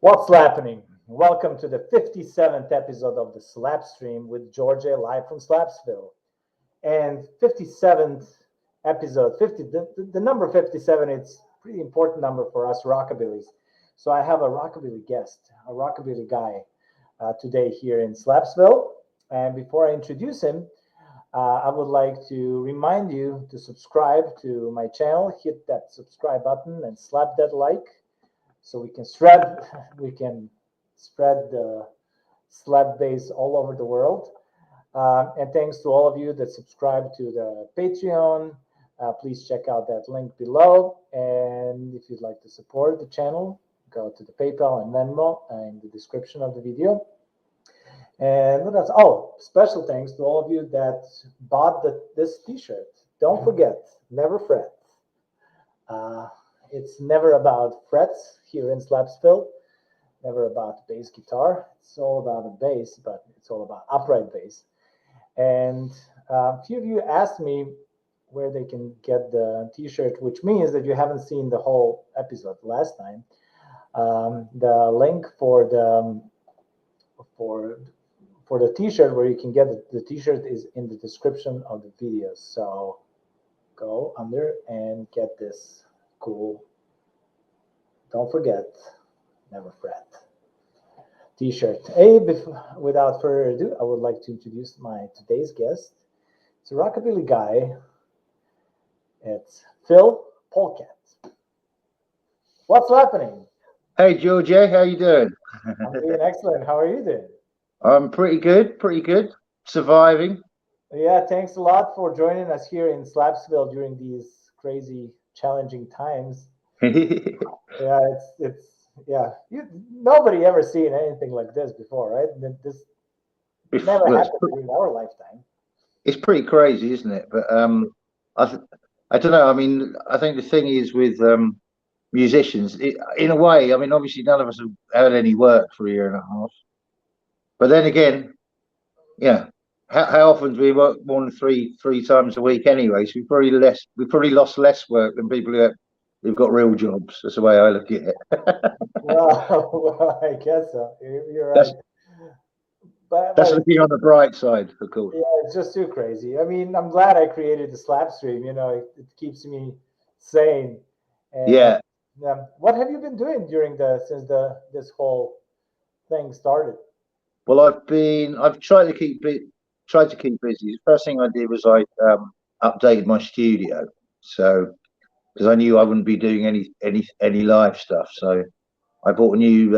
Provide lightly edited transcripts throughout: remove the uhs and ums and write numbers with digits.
What's happening? Welcome to the 57th episode of the Slapstream with Djordje live from Slapsville. And 57th episode, the number 57, it's a pretty important number for us rockabillys. So I have a rockabilly guest, a rockabilly guy today here in Slapsville. And before I introduce him, I would like to remind you to subscribe to my channel, hit that subscribe button and slap that like. So we can spread the slap base all over the world. And thanks to all of you that subscribe to the Patreon. Please check out that link below. And if you'd like to support the channel, go to the PayPal and Venmo in the description of the video. And what else? Oh, special thanks to all of you that bought this t-shirt. Don't forget, never fret. It's never about frets here in Slapsville, never about bass guitar. It's all about a bass, but it's all about upright bass. And a few of you asked me where they can get the t-shirt, which means that you haven't seen the whole episode last time. The link for the t-shirt where you can get the t-shirt is in the description of the video. So go under and get this cool, don't forget, never fret t-shirt. Without further ado, I would like to introduce my today's guest. It's a rockabilly guy. It's PHIL POLECAT. What's happening? Hey Djordje, how you doing? I'm doing excellent. How are you doing? I'm pretty good. Surviving. Yeah, thanks a lot for joining us here in Slapsville during these crazy, challenging times. Yeah, nobody ever seen anything like this before, right? This never happened during our lifetime. It's pretty crazy, isn't it? But I don't know. I mean, I think the thing is with musicians, in a way, I mean, obviously none of us have had any work for a year and a half. But then again, yeah, how often do we work more than three times a week anyway? So we probably lost less work than people who've got real jobs. That's the way I look at it. well, I guess so. You're right. That's looking on the bright side, of course. Yeah, it's just too crazy. I mean, I'm glad I created the Slapstream. You know, it keeps me sane. And, yeah. What have you been doing since this whole thing started? Well, I've tried to keep busy. The first thing I did was I updated my studio, so because I knew I wouldn't be doing any live stuff, so I bought a new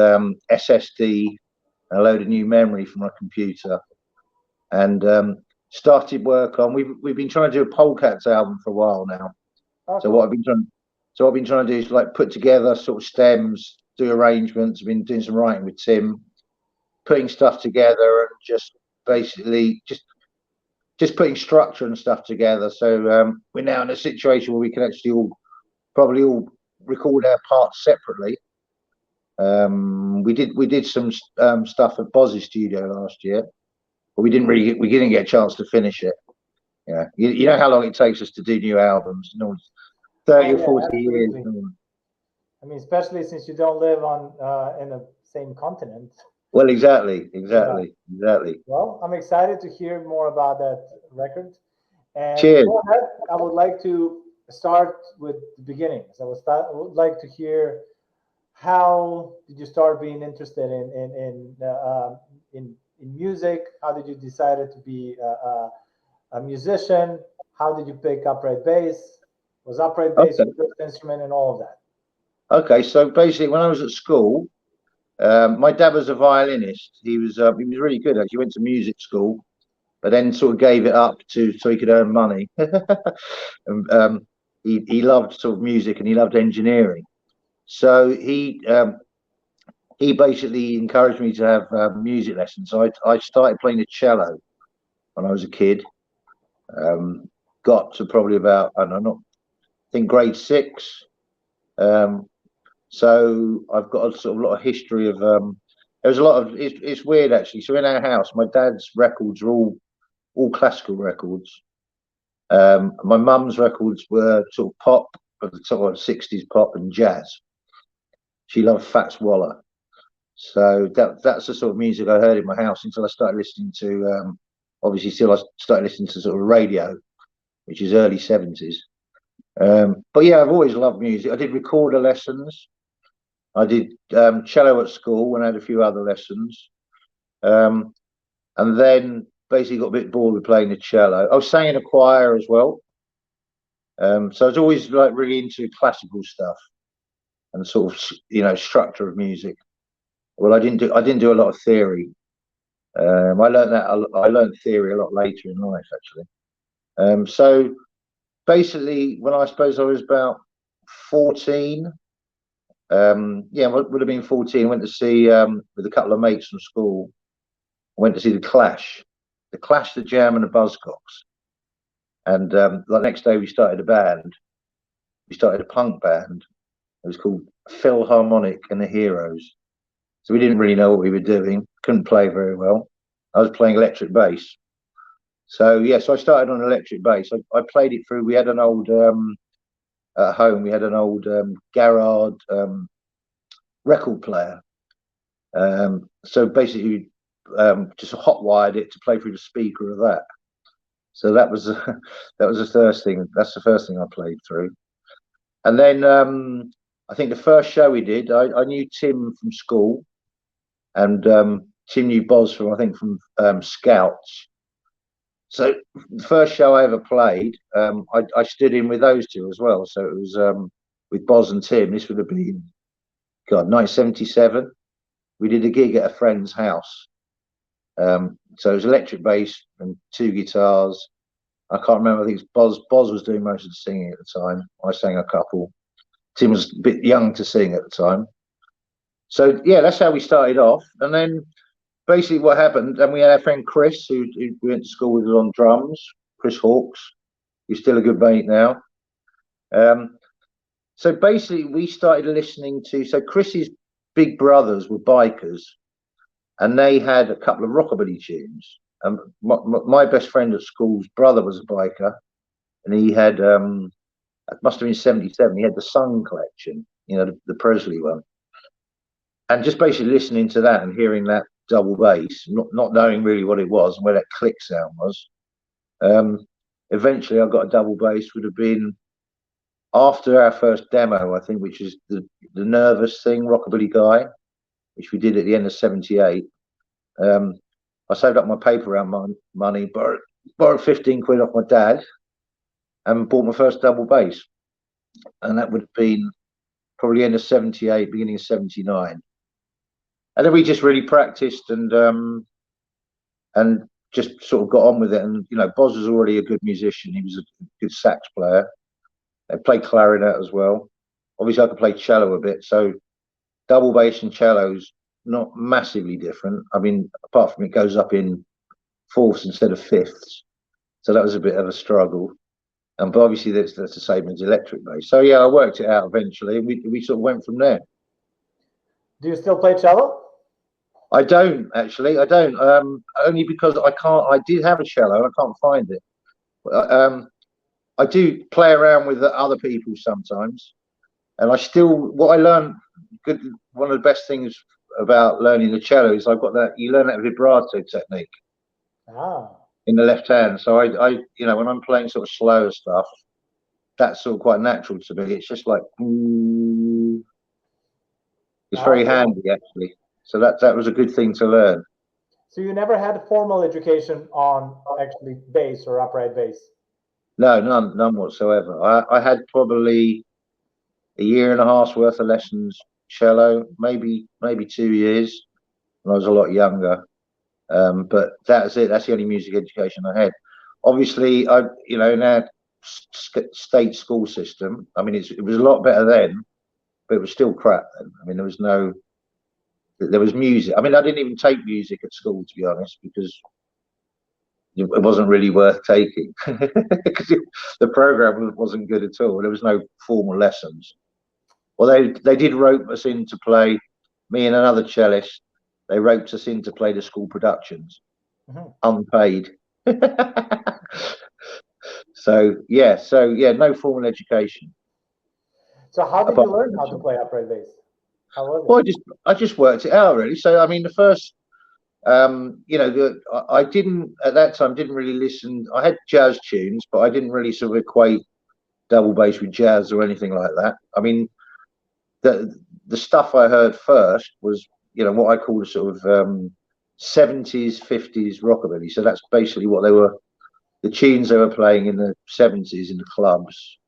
SSD, a load of new memory for my computer, and started work on. We've been trying to do a POLECATS album for a while now. Okay. So what I've been trying to do is like put together sort of stems, do arrangements. I've been doing some writing with Tim, putting stuff together, and just basically just putting structure and stuff together. So we're now in a situation where we can actually probably all record our parts separately. We did some stuff at Boz's studio last year, but we didn't get a chance to finish it. Yeah, you know how long it takes us to do new albums? 30 or 40 absolutely. years. I mean, especially since you don't live in the same continent. Well, exactly. Well, I'm excited to hear more about that record. And cheers. Before that, I would like to start with the beginnings. I would like to hear, how did you start being interested in music? How did you decide to be a musician? How did you pick upright bass? Was upright bass your first instrument and all of that? Okay, so basically, when I was at school, my dad was a violinist. He was really good. Actually, he went to music school, but then sort of gave it up so he could earn money. And he loved sort of music and he loved engineering. So he basically encouraged me to have music lessons. So I started playing the cello when I was a kid. Got to probably about, I don't know, I think grade 6. So I've got a sort of lot of history of there's a lot of it's weird actually. So in our house, my dad's records are all classical records. My mum's records were sort of pop, of the sort of 60s pop and jazz. She loved Fats Waller. So that's the sort of music I heard in my house until I started listening to, obviously, still I started listening to sort of radio, which is early 70s. But yeah, I've always loved music. I did recorder lessons. I did cello at school and had a few other lessons. And then basically got a bit bored with playing the cello. I was sang in a choir as well. So I was always like really into classical stuff and sort of, structure of music. Well, I didn't do a lot of theory. I learned theory a lot later in life, actually. So basically, when I suppose I was about 14, would have been 14. Went to see with a couple of mates from school. I went to see the Clash, the Jam, and the Buzzcocks. And the next day we started a band. We started a punk band. It was called Philharmonic and the Heroes. So we didn't really know what we were doing. Couldn't play very well. I was playing electric bass. So I started on electric bass. I played it through. We had an old at home. We had an old Garrard record player. So basically, just hot-wired it to play through the speaker of that. So that was the first thing. That's the first thing I played through. And then I think the first show we did, I knew Tim from school, and Tim knew Boz from Scouts. So the first show I ever played, I stood in with those two as well. So it was with Boz and Tim. This would have been 1977. We did a gig at a friend's house. So it was electric bass and two guitars. I can't remember. I think it was Boz was doing most of the singing at the time. I sang a couple. Tim was a bit young to sing at the time. So yeah, that's how we started off. And then basically what happened, and we had our friend Chris, who we went to school with, on drums. Chris Hawkes, who's still a good mate now. So basically we started listening to. So Chris's big brothers were bikers, and they had a couple of rockabilly tunes. And my best friend at school's brother was a biker, and he had it must have been 77. He had the Sun collection, the Presley one, and just basically listening to that and hearing that double bass, not knowing really what it was and where that click sound was. Eventually, I got a double bass. Would have been after our first demo, I think, which is the Nervous Thing, Rockabilly Guy, which we did at the end of 78. I saved up my paper round money, borrowed 15 quid off my dad, and bought my first double bass. And that would have been probably end of 78, beginning of 79. And then we just really practiced and just sort of got on with it. And Boz was already a good musician. He was a good sax player. I played clarinet as well. Obviously, I could play cello a bit. So double bass and cello's not massively different. I mean, apart from it goes up in fourths instead of fifths. So that was a bit of a struggle. But obviously that's the same as electric bass. So yeah, I worked it out eventually. We sort of went from there. Do you still play cello? I don't actually. I don't. Only because I can't. I did have a cello and I can't find it. I do play around with other people sometimes, and what I learned. One of the best things about learning the cello is you learn that vibrato technique in the left hand. So I when I'm playing sort of slower stuff, that's sort of quite natural to me. It's just like it's very handy actually. So that was a good thing to learn. So you never had formal education on actually bass or upright bass? No, none whatsoever. I had probably a year and a half's worth of lessons cello, maybe 2 years when I was a lot younger. But that's it. That's the only music education I had. Obviously, in our state school system, I mean, it was a lot better then, but it was still crap then. I mean, there was music. I mean, I didn't even take music at school, to be honest, because it wasn't really worth taking because the program wasn't good at all. There was no formal lessons. Well, they did rope us in to play, me and another cellist. They roped us in to play the school productions, unpaid. So no formal education. So how did you learn how to play upright bass? How was it? Well, I just worked it out really. So I mean, the first, you know, I didn't at that time didn't really listen. I had jazz tunes, but I didn't really sort of equate double bass with jazz or anything like that. I mean, the stuff I heard first was, you know, what I call a sort of 70s, 50s rockabilly. So that's basically what they were, the tunes they were playing in the 70s in the clubs.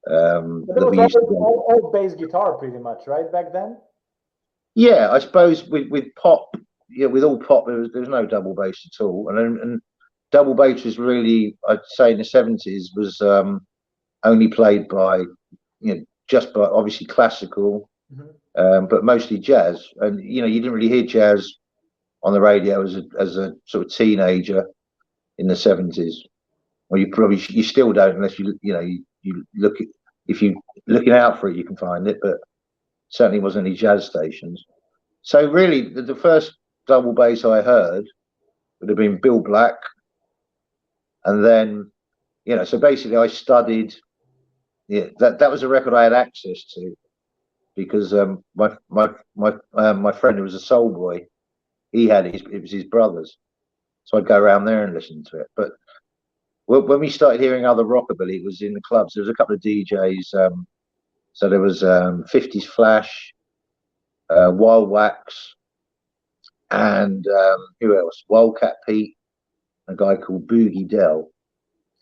But it That was we used to go. all bass guitar pretty much, right, back then? Yeah, I suppose with pop, yeah, with all pop, there was no double bass at all, and double bass was really, I'd say, in the 70s was only played by, you know, just by obviously classical, but mostly jazz. And you know, you didn't really hear jazz on the radio as a sort of teenager in the 70s. Well, you still don't unless you look at, if you looking out for it, you can find it, but certainly wasn't any jazz stations. So really, the first double bass I heard would have been Bill Black, and then, you know, so basically I studied. Yeah, that was a record I had access to because my friend who was a soul boy, he had it was his brother's, so I'd go around there and listen to it. But when we started hearing other rockabilly, it was in the clubs. There was a couple of DJs. So there was 50s Flash, Wild Wax, and who else? Wildcat Pete, a guy called Boogie Dell,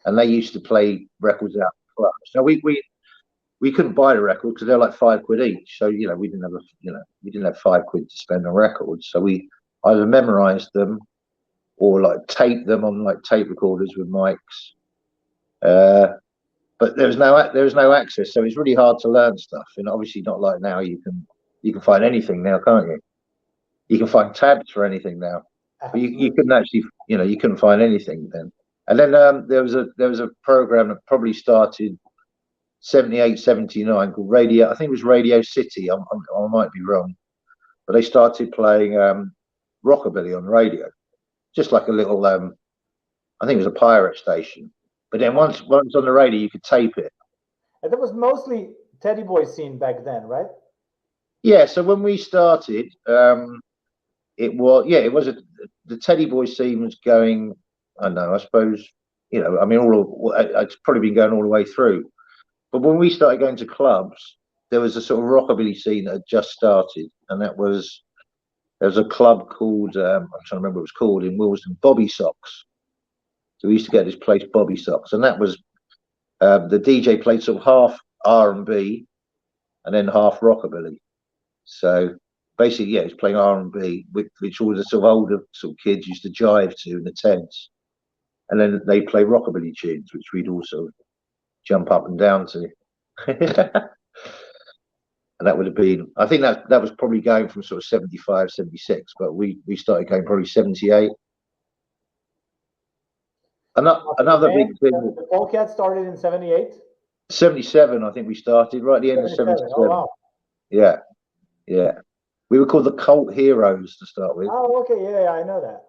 and they used to play records out in the clubs. Now we couldn't buy the record because they're like £5 each. So you know we didn't have £5 to spend on records. So we either memorized them or like taped them on like tape recorders with mics. But there was no access, so it's really hard to learn stuff. And obviously not like now. You can find anything now, can't you? You can find tabs for anything now, but you couldn't actually, you know, you couldn't find anything then. And then there was a program that probably started 78, 79 called Radio. I think it was Radio City. I might be wrong, but they started playing rockabilly on radio, just like a little. I think it was a pirate station. But then once on the radio, you could tape it. And that was mostly Teddy Boy scene back then, right? Yeah. So when we started, it was the Teddy Boy scene was going. I don't know. I suppose, you know. I mean, it's probably been going all the way through. But when we started going to clubs, there was a sort of rockabilly scene that had just started, and there was a club called I'm trying to remember what it was called in Willesden, Bobby Socks. So we used to get this place Bobby Socks, and that was the DJ played sort of half R&B and then half rockabilly. So basically, yeah, he's playing R&B, which all the sort of older sort of kids used to jive to in the tents, and then they play rockabilly tunes, which we'd also jump up and down to. And that would have been, I think that was probably going from sort of 75, 76, but we started going probably 78. Another big thing. The Polecat started in 78? 77, I think we started, right at the end of 77. Oh, wow. Yeah. We were called the Cult Heroes to start with. Oh, okay. Yeah, I know that.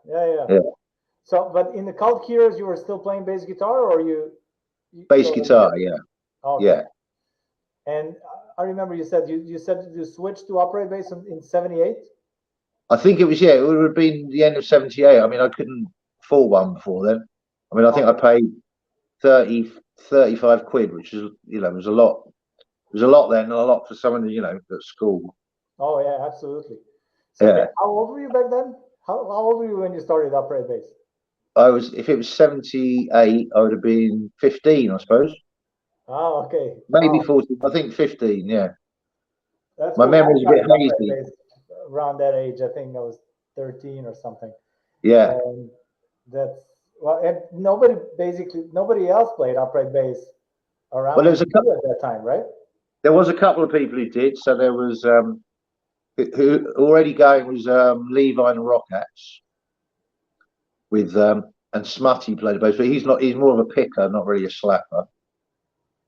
Yeah. So, but in the Cult Heroes, you were still playing bass guitar, or you bass guitar, yeah. Okay. Yeah. And I remember you said you switched to upright bass in 78? I think it was, yeah, it would have been the end of 78. I mean, I couldn't afford one before then. I mean, I think I paid 35 quid, which is, you know, was a lot. It was a lot then, and a lot for someone, you know, at school. Oh yeah, absolutely. So Yeah. How old were you back then? How old were you when you started upright bass? If it was 78, I would have been 15, I suppose. Oh, okay. Maybe 14. I think 15. Yeah. That's My cool. memory's a bit hazy. Around that age, I think I was 13 or something. Yeah. And that's and nobody else played upright bass around. Well, there was a couple at that time, right? There was a couple of people who did. So there was who already going was Levi and the Rockats with and Smutty played the bass, but he's more of a picker, not really a slapper.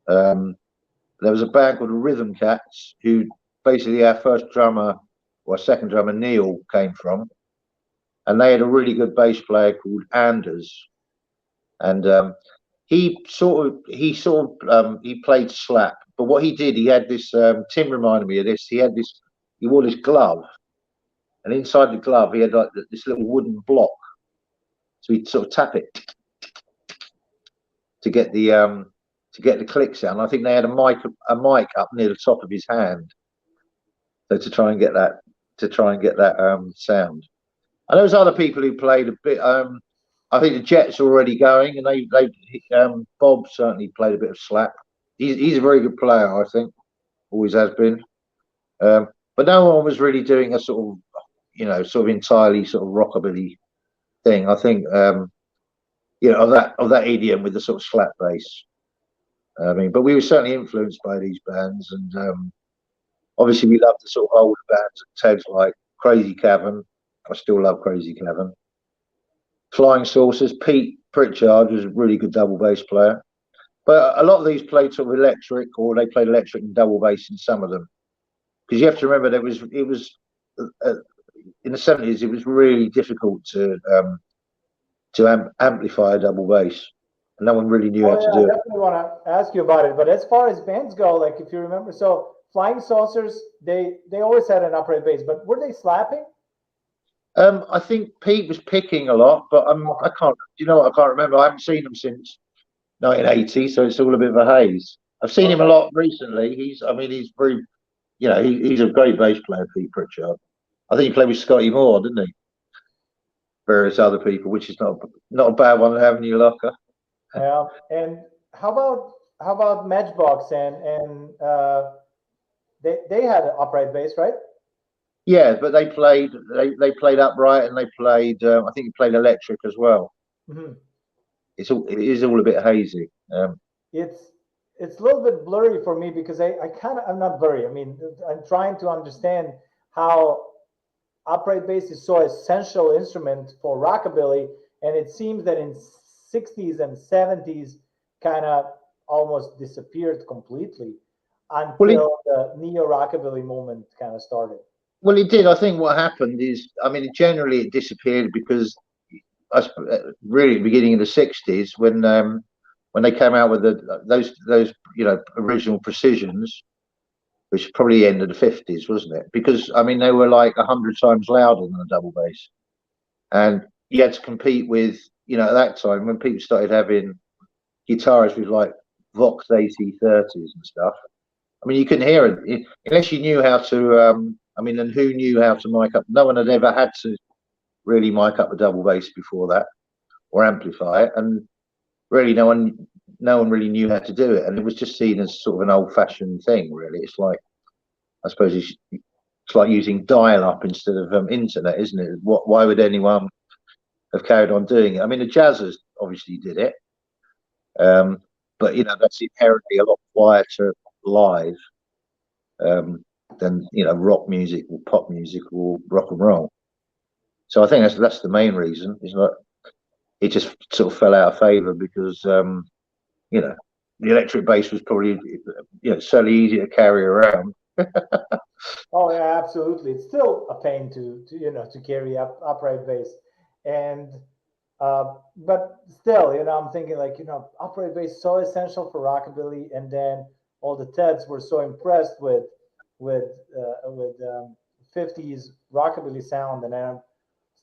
There was a band called the Rhythm Cats, who basically our first drummer or second drummer Neil came from, and they had a really good bass player called Anders, and he played slap, but what he did, he had this Tim reminded me of this, he had this he wore this glove, and inside the glove he had like this little wooden block. So he'd sort of tap it to get the click sound. I think they had a mic up near the top of his hand, so to try and get that sound. And there was other people who played a bit. I think the Jets were already going, and they Bob certainly played a bit of slap. He's a very good player, I think, always has been. But no one was really doing a sort of entirely sort of rockabilly thing. I think of that EDM with the sort of slap bass. I mean, but we were certainly influenced by these bands, and obviously we loved the sort of older bands and tags like Crazy Cavern. I still love Crazy Cavern. Flying Saucers. Pete Pritchard was a really good double bass player, but a lot of these played sort of electric, or they played electric and double bass in some of them. Because you have to remember, it was in the 70s. It was really difficult to amplify a double bass, and no one really knew how to do it. I definitely want to ask you about it. But as far as bands go, like if you remember, so Flying Saucers, they always had an upright bass, but were they slapping? I think Pete was picking a lot, but I can't. You know what? I can't remember. I haven't seen him since 1980, so it's all a bit of a haze. I've seen him a lot recently. He's very, he's a great bass player, Pete Pritchard. I think he played with Scotty Moore, didn't he? Various other people, which is not a bad one to have in your locker. Yeah. And how about Matchbox and they had an upright bass, right? Yeah, but they played upright, and they played. I think he played electric as well. Mm-hmm. It is all a bit hazy. It's a little bit blurry for me because I'm not blurry. I mean, I'm trying to understand how upright bass is so essential instrument for rockabilly, and it seems that in 60s and 70s kind of almost disappeared completely until the neo-rockabilly movement kind of started. Well, it did. I think what happened is, generally it disappeared because really the beginning of the 60s when they came out with those original precisions, which probably ended the 50s, wasn't it? Because they were like 100 times louder than a double bass, and you had to compete with at that time when people started having guitars with like Vox AC30s and stuff. You couldn't hear it unless you knew how to. And who knew how to mic up? No one had ever had to really mic up a double bass before that, or amplify it, and really no one really knew how to do it, and it was just seen as sort of an old-fashioned thing. Really, it's like, I suppose it's like using dial-up instead of internet, isn't it? Why would anyone have carried on doing it? The Jazzers obviously did it, but that's inherently a lot quieter live than rock music or pop music or rock and roll. So I think that's the main reason. Is that it just sort of fell out of favor because the electric bass was probably certainly easy to carry around. Oh yeah, absolutely. It's still a pain to carry upright bass, and but still, I'm thinking like upright bass is so essential for rockabilly, and then all the Teds were so impressed with 50s rockabilly sound, and I'm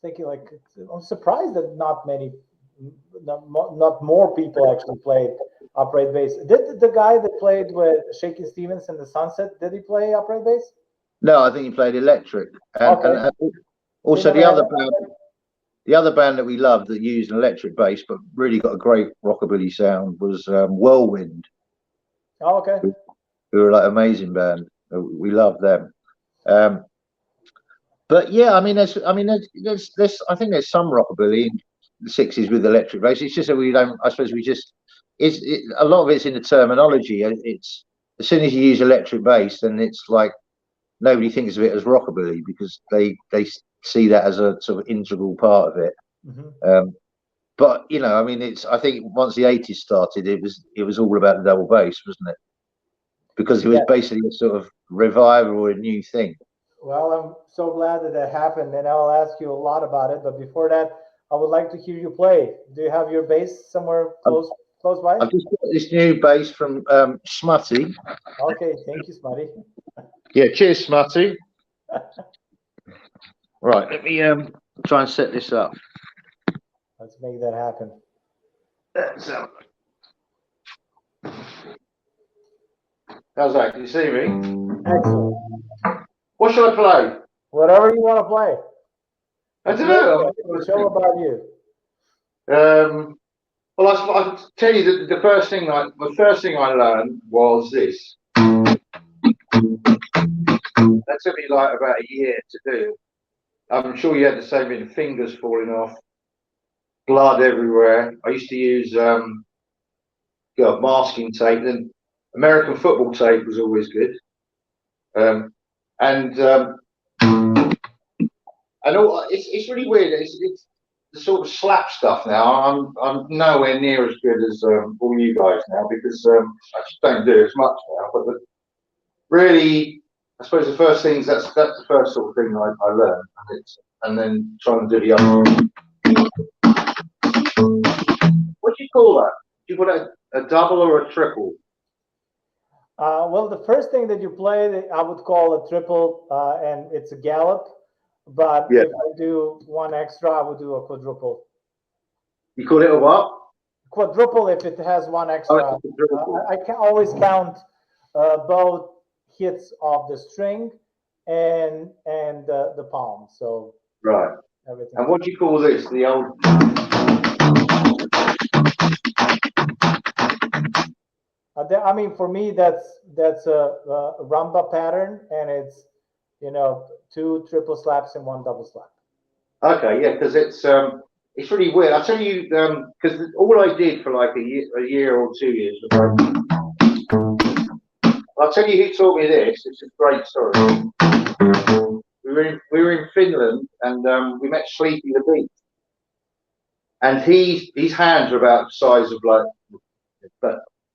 thinking like I'm surprised that not more people actually played upright bass. Did the guy that played with Shakin' Stevens and the Sunset, did he play upright bass? No, I think he played electric. And also the other band that we loved that used an electric bass but really got a great rockabilly sound was Whirlwind. Oh, okay. Who were like an amazing band. We love them. But yeah, there's I think there's some rockabilly in the 60s with electric bass. It's just that we don't. I suppose a lot of it's in the terminology. It's as soon as you use electric bass, then it's like nobody thinks of it as rockabilly because they see that as a sort of integral part of it. Mm-hmm. But I think once the 80s started, it was all about the double bass, wasn't it? Because it was basically a sort of revival or a new thing. Well, I'm so glad that happened, and I'll ask you a lot about it. But before that, I would like to hear you play. Do you have your bass somewhere close by? I've just got this new bass from Smutty. Okay, thank you, Smutty. Yeah, cheers, Smutty. Right, let me try and set this up. Let's make that happen. How's that? Can you see me? Excellent. What should I play? Whatever you want to play. I don't know. It's a show about you. Well, I'll tell you that the first thing I learned was this. That took me like about a year to do. I'm sure you had the same thing, fingers falling off, blood everywhere. I used to use masking tape. Then American football tape was always good. And all, it's really weird. It's the sort of slap stuff now. I'm nowhere near as good as all you guys now, because I just don't do as much now. But really, I suppose the first things that's the first sort of thing I learned, and then trying to do the other. What do you call that? Do you call it a double or a triple? Well, the first thing that you play, I would call a triple, and it's a gallop. But if I do one extra, I would do a quadruple. You call it a what? Quadruple if it has one extra. I can always count both hits of the string and the palm. So right. Everything. And what do you call this? The old. I mean, for me, that's a rumba pattern, and it's 2 triple slaps and 1 double slap. Okay, yeah, because it's really weird. I'll tell you, because all I did for like a year or 2 years. I'll tell you who taught me this. It's a great story. We were in Finland, and we met Sleepy the Beast, and his hands are about the size of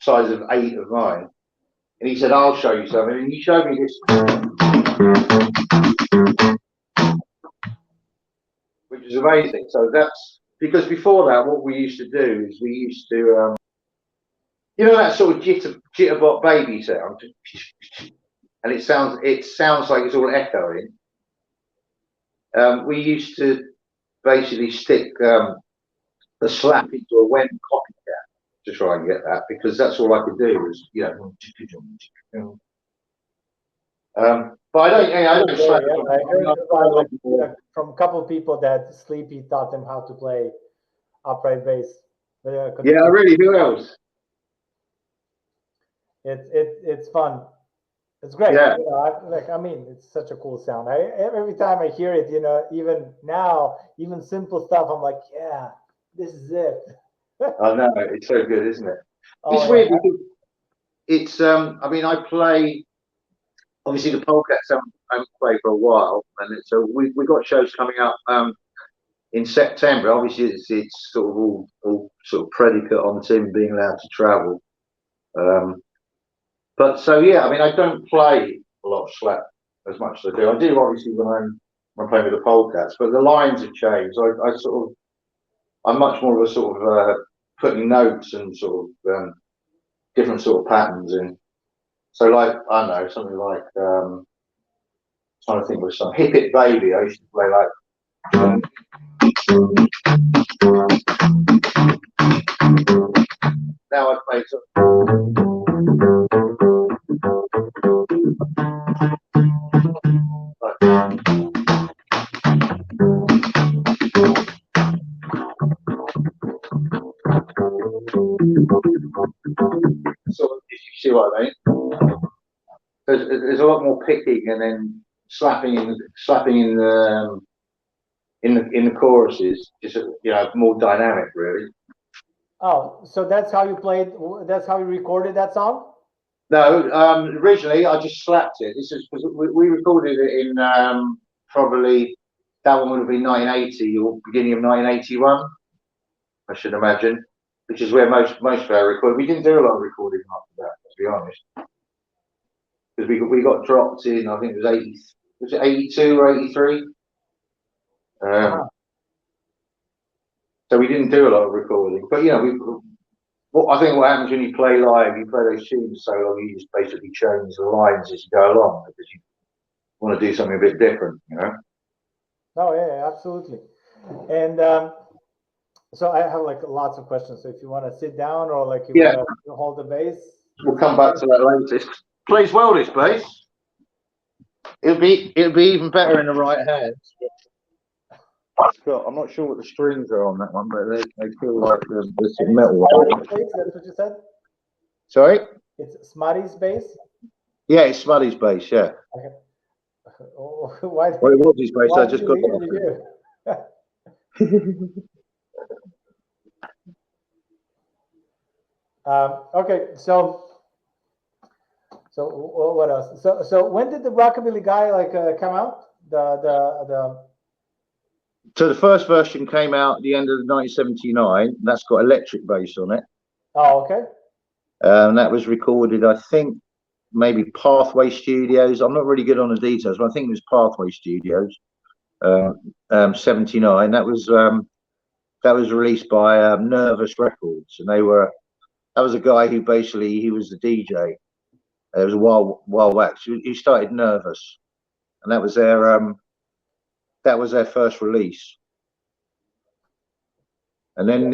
size of 8 of mine, and he said, "I'll show you something," and he showed me this, which is amazing. So that's because before that, what we used to do is we used to, that sort of jitterbot baby sound, and it sounds like it's all echoing. We used to basically stick the slap into a Wen copycat to try and get that, because that's all I could do was, but I don't slap. I heard from a couple of people that Sleepy taught them how to play upright bass. Yeah, really. Who else? It's fun. It's great. Yeah. I mean, it's such a cool sound. Every time I hear it, even now, even simple stuff, I'm like, yeah, this is it. I know, it's so good, isn't it? Oh, it's weird because it's I mean, I play obviously the Polecats I haven't played for a while, and so we got shows coming up in September. Obviously it's sort of all sort of predicate on Tim being allowed to travel. But so yeah, I mean, I don't play a lot of slap as much as I do. I do obviously when I'm playing with the Polecats, but the lines have changed. I'm much more of a sort of putting notes and sort of different sort of patterns in. So like, I don't know, something like trying to think of some Hip It Baby. I used to play like. Now I play some. So you see what I mean? There's a lot more picking and then slapping in the choruses, just more dynamic, really. Oh, so that's how you played? That's how you recorded that song? No, originally I just slapped it. This is because we recorded it in probably that one would have been 1980 or beginning of 1981, I should imagine, which is where most of our recording. We didn't do a lot of recording after that, to be honest, because we got dropped in. I think it was 80. Was it 82 or 83? So we didn't do a lot of recording, but I think what happens when you play live, you play those tunes so long, you just basically change the lines as you go along, because want to do something a bit different, you know. Oh yeah, absolutely. And so I have like lots of questions. So if you want to sit down or like you want to hold the bass, we'll come back to that later. It plays well, this bass. It'll be even better in the right hands. I'm not sure what the strings are on that one, but they feel like there's some metal. That's what you said? Sorry? It's Smutty's bass? Yeah, it's Smutty's bass, yeah. Okay. Oh, why? Well, it was his bass, I just got okay, so what else? So when did the rockabilly guy like come out? So the first version came out at the end of 1979. That's got electric bass on it. Oh, okay. And that was recorded, I think, maybe Pathway Studios. I'm not really good on the details, but I think it was Pathway Studios. 79. That was released by Nervous Records, and that was a guy who basically he was the DJ. It was a wild wax. He started Nervous, and that was their first release. And then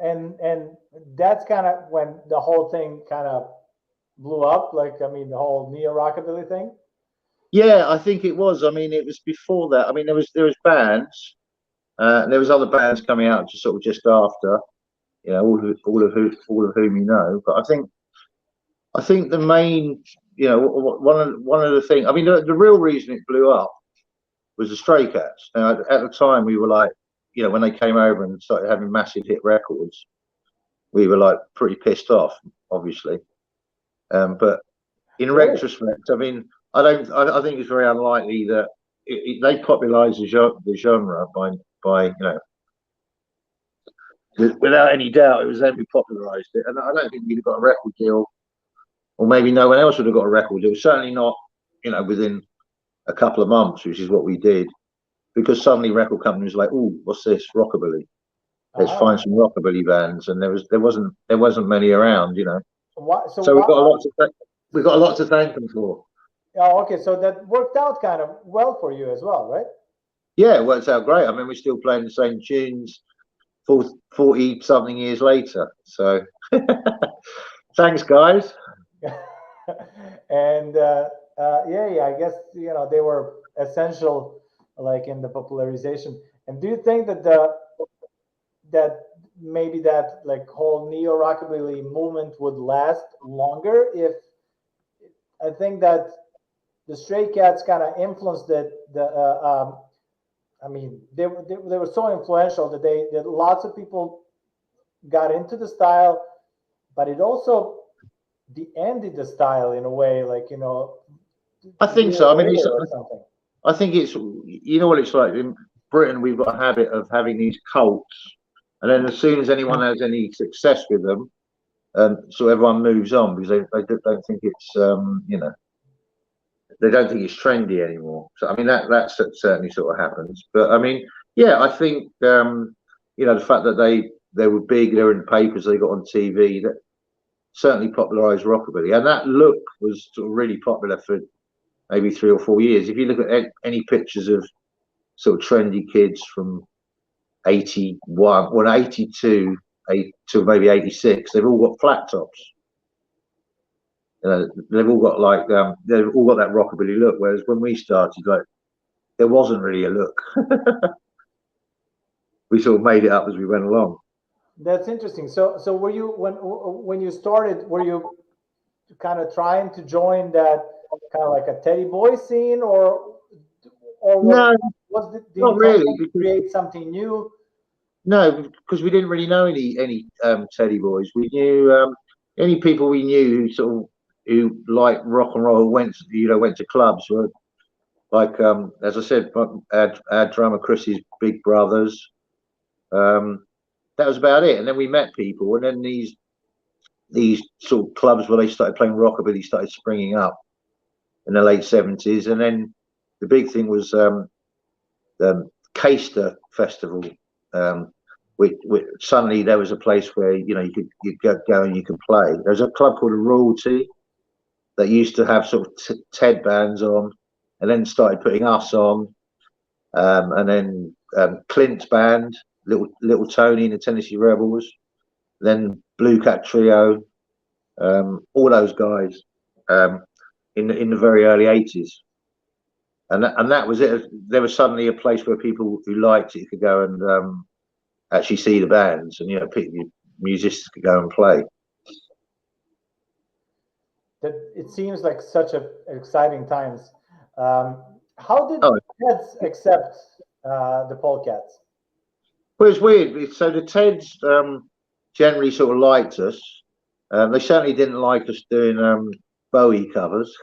and that's kind of when the whole thing kind of blew up. Like, I mean, the whole neo-rockabilly thing. Yeah, I think it was. I mean, it was before that. I mean, there was bands, there was other bands coming out just after, you know, all of whom you know. But I think the main, you know, one of the things. I mean, the real reason it blew up was the Stray Cats. Now, at the time, we were like, you know, when they came over and started having massive hit records, we were like pretty pissed off, obviously. But in retrospect, I mean, I think it's very unlikely that they popularised the genre by you know, without any doubt, it was them who popularised it. And I don't think we'd have got a record deal, or maybe no one else would have got a record deal. Certainly not, you know, within a couple of months, which is what we did. Because suddenly record companies were like, oh, what's this? Rockabilly. Let's find some rockabilly bands, and there wasn't many around, you know. So we've got a lot to thank them for. Oh, okay. So that worked out kind of well for you as well, right? Yeah, it works out great. I mean, we're still playing the same tunes 40 something years later. So thanks, guys. And yeah, I guess, you know, they were essential, like, in the popularization. And do you think that that maybe that like whole neo-rockabilly movement would last longer if I think that the Stray Cats kind of influenced it. I mean, they were so influential that lots of people got into the style, but it also ended the style in a way, like, you know. I think so. I mean, I think it's, you know what it's like in Britain. We've got a habit of having these cults, and then as soon as anyone has any success with them, so everyone moves on because they don't think it's you know, they don't think it's trendy anymore. So I mean that certainly sort of happens. But I mean, yeah, I think you know, the fact that they were big, they were in the papers, they got on TV, that certainly popularised rockabilly, and that look was sort of really popular for maybe 3 or 4 years. If you look at any pictures of sort of trendy kids from 81, well, 82 to maybe 86, they've all got flat tops. They've all got like they've all got that rockabilly look. Whereas when we started, like, there wasn't really a look. We sort of made it up as we went along. That's interesting. So were you when you started, were you kind of trying to join that kind of like a Teddy Boy scene, or no, was it not really, create something new? No, because we didn't really know any Teddy Boys. We knew any people we knew who liked rock and roll, went to clubs, were like as I said, our drummer Chris's big brothers. That was about it. And then we met people, and then these sort of clubs where they started playing rockabilly started springing up in the late 70s. And then the big thing was the Caister Festival, which suddenly there was a place where, you know, you could go and you could play. There's a club called the Royalty that used to have sort of Ted bands on, and then started putting us on, and then Clint's band, Little Tony and the Tennessee Rebels, then Blue Cat Trio, all those guys in the very early 80s. And that was it. There was suddenly a place where people who liked it could go and actually see the bands, and pick musicians could go and play. That it seems like such exciting times. How did Teds accept the Polecats? Well, it's weird. So the Teds generally sort of liked us. They certainly didn't like us doing Bowie covers.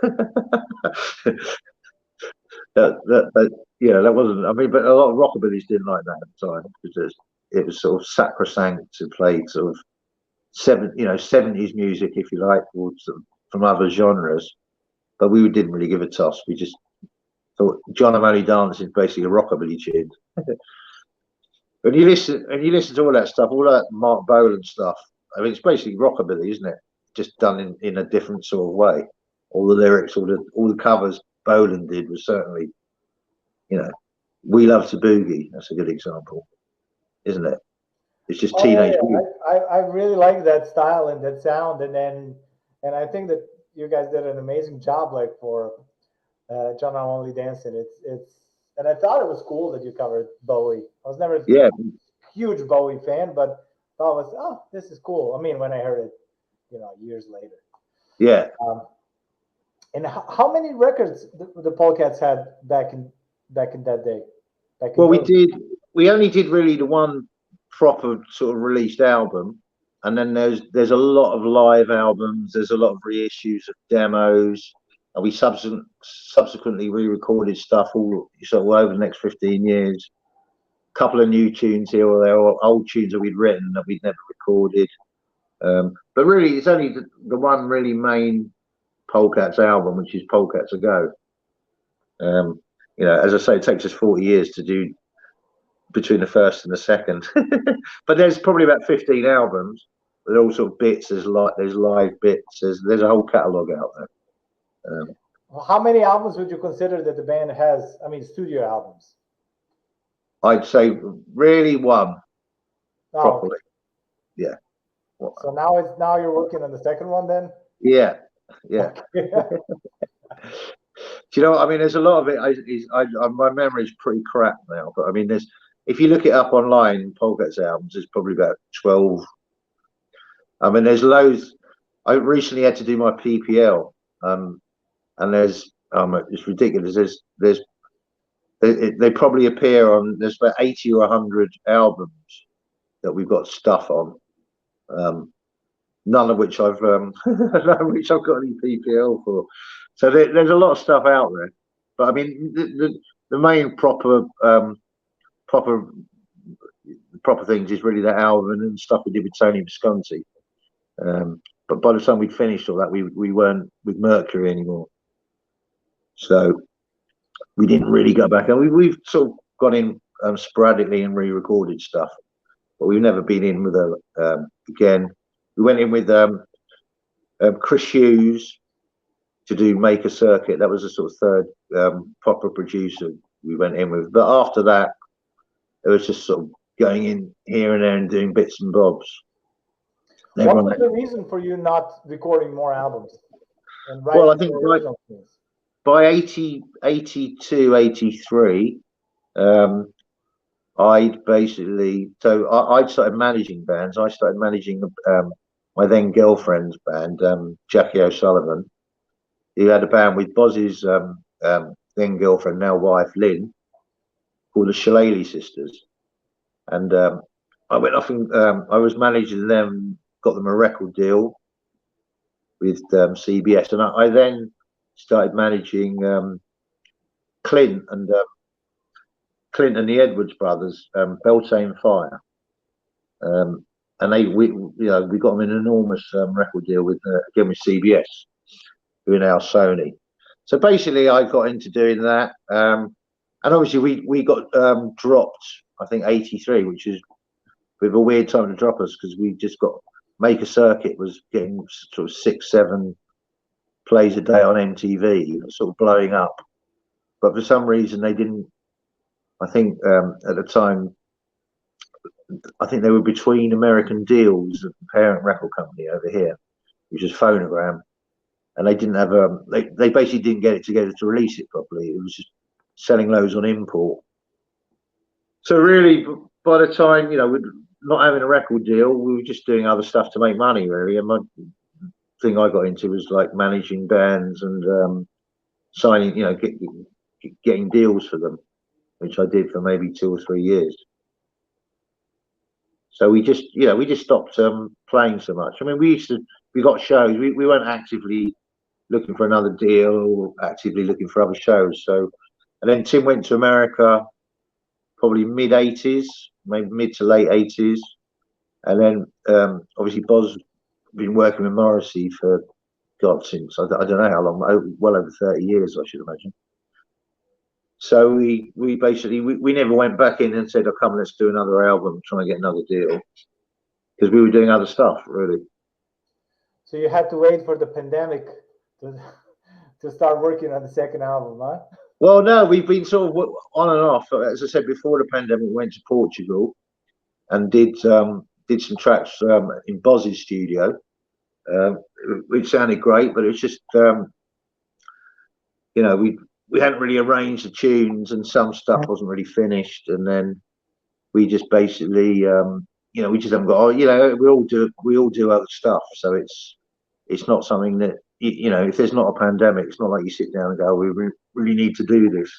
that wasn't. I mean, but a lot of rockabillys didn't like that at the time because it was sort of sacrosanct to play sort of 70s music, if you like, or from other genres. But we didn't really give a toss. We just thought John O'Malley Dance is basically a rockabilly tune. When you listen to all that stuff, all that Mark Bolan stuff, I mean, it's basically rockabilly, isn't it? Just done in a different sort of way. All the lyrics, all the covers Bolan did was certainly, We Love to Boogie. That's a good example, isn't it? It's just teenage. I really like that style and that sound, and I think that you guys did an amazing job, like for John O'Malley Dancing. And I thought it was cool that you covered Bowie. I was never a huge Bowie fan, but thought it was, this is cool. I mean, when I heard it, years later. Yeah. And how many records the Polecats had back in that day? We only did really the one proper sort of released album, and then there's a lot of live albums. There's a lot of reissues of demos, and we subsequently re-recorded stuff all over the next 15 years. A couple of new tunes here or there, or old tunes that we'd written that we'd never recorded. But really, it's only the one really main Polecats album, which is Polecats A Go. As I say, it takes us 40 years to do between the first and the second. But there's probably about 15 albums with all sort of bits. There's live bits. There's a whole catalogue out there. How many albums would you consider that the band has? I mean, studio albums. I'd say really one properly. Yeah. So now you're working on the second one then? Yeah. Do you know what I mean? There's a lot of it. My memory is pretty crap now, but I mean, if you look it up online, Polecats albums, there's probably about 12. I mean, there's loads. I recently had to do my PPL, and there's it's ridiculous. They probably appear on. There's about 80 or 100 albums that we've got stuff on. None of which I've got any PPL for. So there's a lot of stuff out there. But I mean, the main proper things is really that album and stuff we did with Tony Visconti. But by the time we'd finished all that, we weren't with Mercury anymore. So we didn't really go back. And we've sort of gone in sporadically and re-recorded stuff, but we've never been in with again. We went in with Chris Hughes to do Make a Circuit. That was a sort of third proper producer we went in with. But after that, it was just sort of going in here and there and doing bits and bobs. What was the reason for you not recording more albums? Well, I think by 82, 83, I'd started managing bands. I started managing my then girlfriend's band, Jackie O'Sullivan, who had a band with Boz's then girlfriend, now wife, Lynn, called the Shillelagh Sisters. And I went off and I was managing them, got them a record deal with CBS, and I then started managing Clint and the Edwards brothers, Beltane Fire, and we got them an enormous record deal with again with CBS, who are now Sony. So basically, I got into doing that, and obviously we got dropped. I think 83, which is with a weird time to drop us because we just got Make a Circuit was getting sort of 6-7 plays a day on MTV, sort of blowing up. but for some reason they didn't. I think at the time, I think they were between American Deals, the parent record company over here, which is Phonogram, and they didn't have they basically didn't get it together to release it properly. It was just selling loads on import. So really, by the time, you know, we're not having a record deal, we were just doing other stuff to make money, really. And my thing I got into was like managing bands and signing, you know, getting deals for them, which I did for maybe 2 or 3 years. So we just, you know, we just stopped playing so much. I mean, we got shows. We weren't actively looking for another deal or actively looking for other shows. So, and then Tim went to America, probably mid-80s, maybe mid to late 80s. And then obviously Boz been working with Morrissey for, God, since, I don't know how long, well over 30 years, I should imagine. So we basically, we never went back in and said, oh, come, let's do another album, try and get another deal. Because we were doing other stuff, really. So you had to wait for the pandemic to start working on the second album, huh? Well, no, we've been sort of on and off. As I said, before the pandemic, we went to Portugal and did some tracks in Boz's studio, which sounded great, but it's just, you know, we hadn't really arranged the tunes and some stuff wasn't really finished. And then we just basically, you know, we just haven't got, you know, we all do other stuff. So it's not something that, you know, if there's not a pandemic, it's not like you sit down and go, we really need to do this,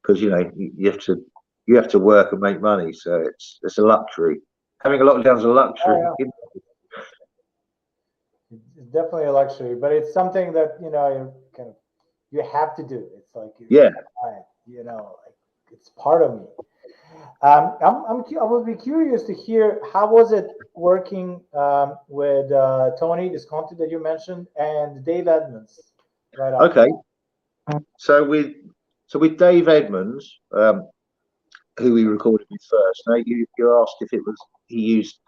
because, you know, you have to work and make money. So it's a luxury. Having a lockdown's a luxury. Oh, yeah. It's definitely a luxury, but it's something that, you know, you have to do. It's like, yeah, you know, like it's part of me. I would be curious to hear, how was it working with Tony Visconti that you mentioned and Dave Edmunds? Right. Okay. So with Dave Edmunds, who we recorded with first. Now you asked if it was he used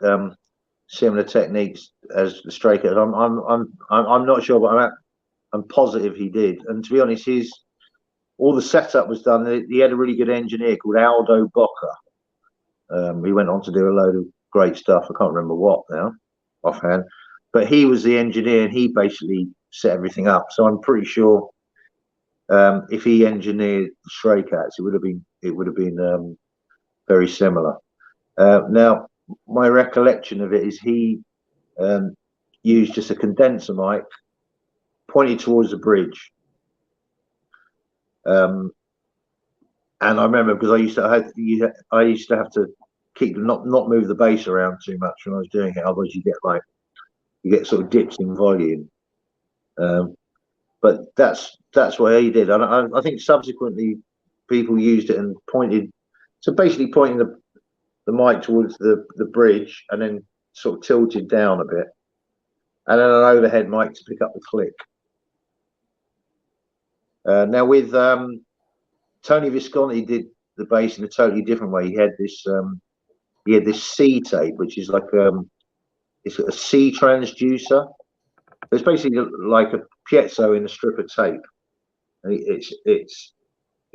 similar techniques as the Stray Cats. I'm not sure, but I'm positive he did. And to be honest, all the setup was done. He had a really good engineer called Aldo Bocca. He went on to do a load of great stuff. I can't remember what now, offhand. But he was the engineer, and he basically set everything up. So I'm pretty sure if he engineered the Stray Cats, it would have been very similar. Now, my recollection of it is he used just a condenser mic pointed towards the bridge. And I remember, because I used to have to keep not move the bass around too much when I was doing it, otherwise you get sort of dips in volume. But that's what he did, and I think subsequently people used it and pointing the mic towards the bridge, and then sort of tilted down a bit, and then an overhead mic to pick up the click. Now with Tony Visconti did the bass in a totally different way. He had this C tape, which is like it's a C transducer. It's basically like a piezo in a strip of tape. It's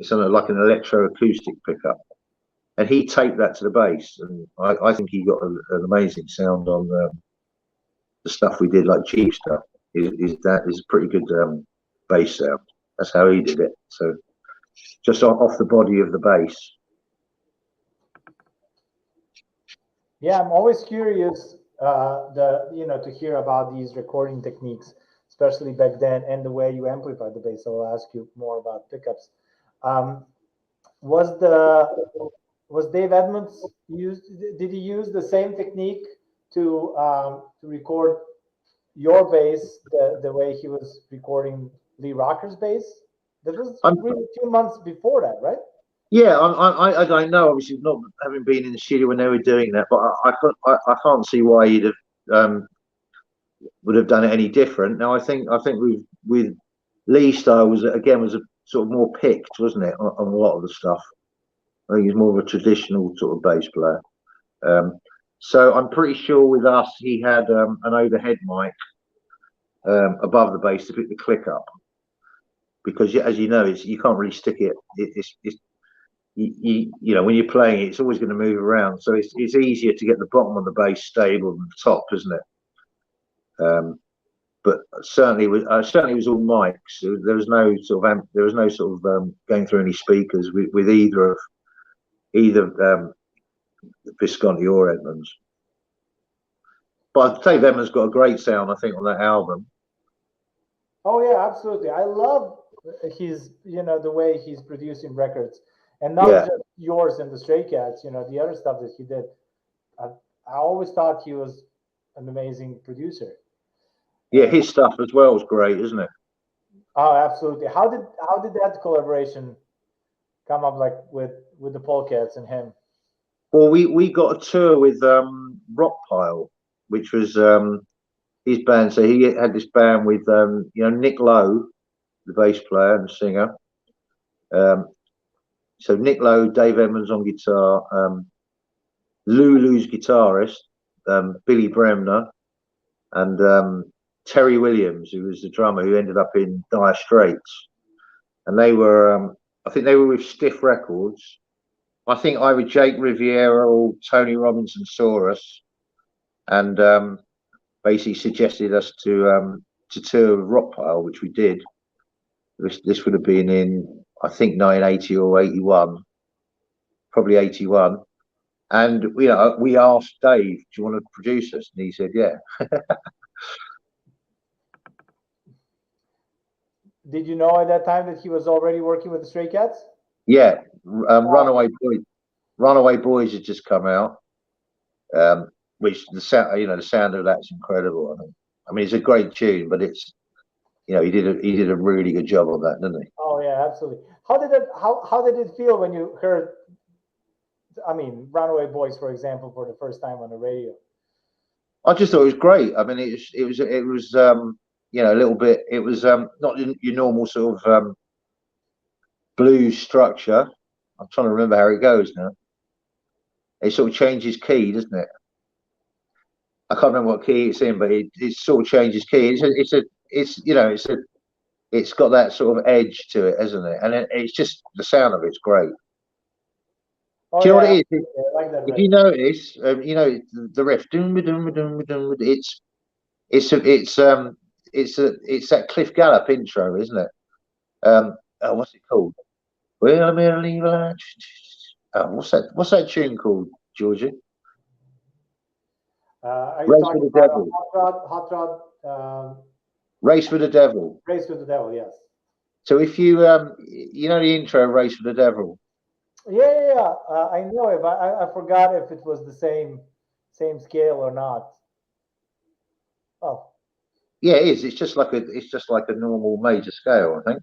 like an electroacoustic pickup, and he taped that to the bass, and I think he got an amazing sound on the stuff we did, like cheap stuff. That is a pretty good bass sound. That's how he did it. So just off the body of the bass. Yeah, I'm always curious to hear about these recording techniques, especially back then, and the way you amplify the bass. So I'll ask you more about pickups. Was Dave Edmunds did he use the same technique to record your bass the way he was recording Lee Rocker's bass? That was really 2 months before that, right? Yeah, I don't know. Obviously, not having been in the studio when they were doing that, but I can't see why he'd have would have done it any different. Now, I think with Lee style was a sort of more picked, wasn't it, on a lot of the stuff. I think he's more of a traditional sort of bass player. So I'm pretty sure with us, he had an overhead mic above the bass to pick the click up. because as you know, you can't really stick it. You know, when you're playing it, it's always going to move around. So it's easier to get the bottom of the bass stable than the top, isn't it? But certainly was all mics. There was no sort of going through any speakers with either Visconti or Edmunds. But Dave Edmunds got a great sound, I think, on that album. Oh yeah, absolutely. I love his, the way he's producing records, and not just yours and the Stray Cats. The other stuff that he did. I always thought he was an amazing producer. Yeah, his stuff as well is great, isn't it? Oh, absolutely. How did that collaboration come up, like with the Polecats and him? Well, we got a tour with Rockpile, which was his band. So he had this band with Nick Lowe, the bass player and singer. So Nick Lowe, Dave Edmunds on guitar, Lulu's guitarist, Billy Bremner, and Terry Williams, who was the drummer, who ended up in Dire Straits. And they were, I think they were with Stiff Records. I think either Jake Riviera or Tony Robinson saw us and basically suggested us to tour with Rockpile, which we did. This would have been in, I think, 1980 or 81, probably 81. And we asked Dave, "Do you want to produce us?" And he said, "Yeah." Did you know at that time that he was already working with the Stray Cats? Yeah, Runaway Boys had just come out, which the sound of that's incredible. I mean, it's a great tune, but it's, he did a really good job on that, didn't he? Oh yeah, absolutely. How did it feel when you heard, I mean, Runaway Boys, for example, for the first time on the radio? I just thought it was great. I mean, it was a little bit. It was not your normal sort of blues structure. I'm trying to remember how it goes now. It sort of changes key, doesn't it? I can't remember what key it's in, but it sort of changes key. It's got that sort of edge to it, isn't it? And it's just, the sound of it's great. Oh, do you know what it is? I like that if you notice, the riff. It's that Cliff Gallup intro, isn't it? What's it called? Well, I'm gonna leave a... what's that tune called, Djordje? Race with the Devil. Hot Rod. Race with the Devil. Race with the Devil, yes. So if you the intro, Race with the Devil. Yeah. I know it, but I forgot if it was the same scale or not. Oh. Yeah, it is. It's just like a normal major scale, I think.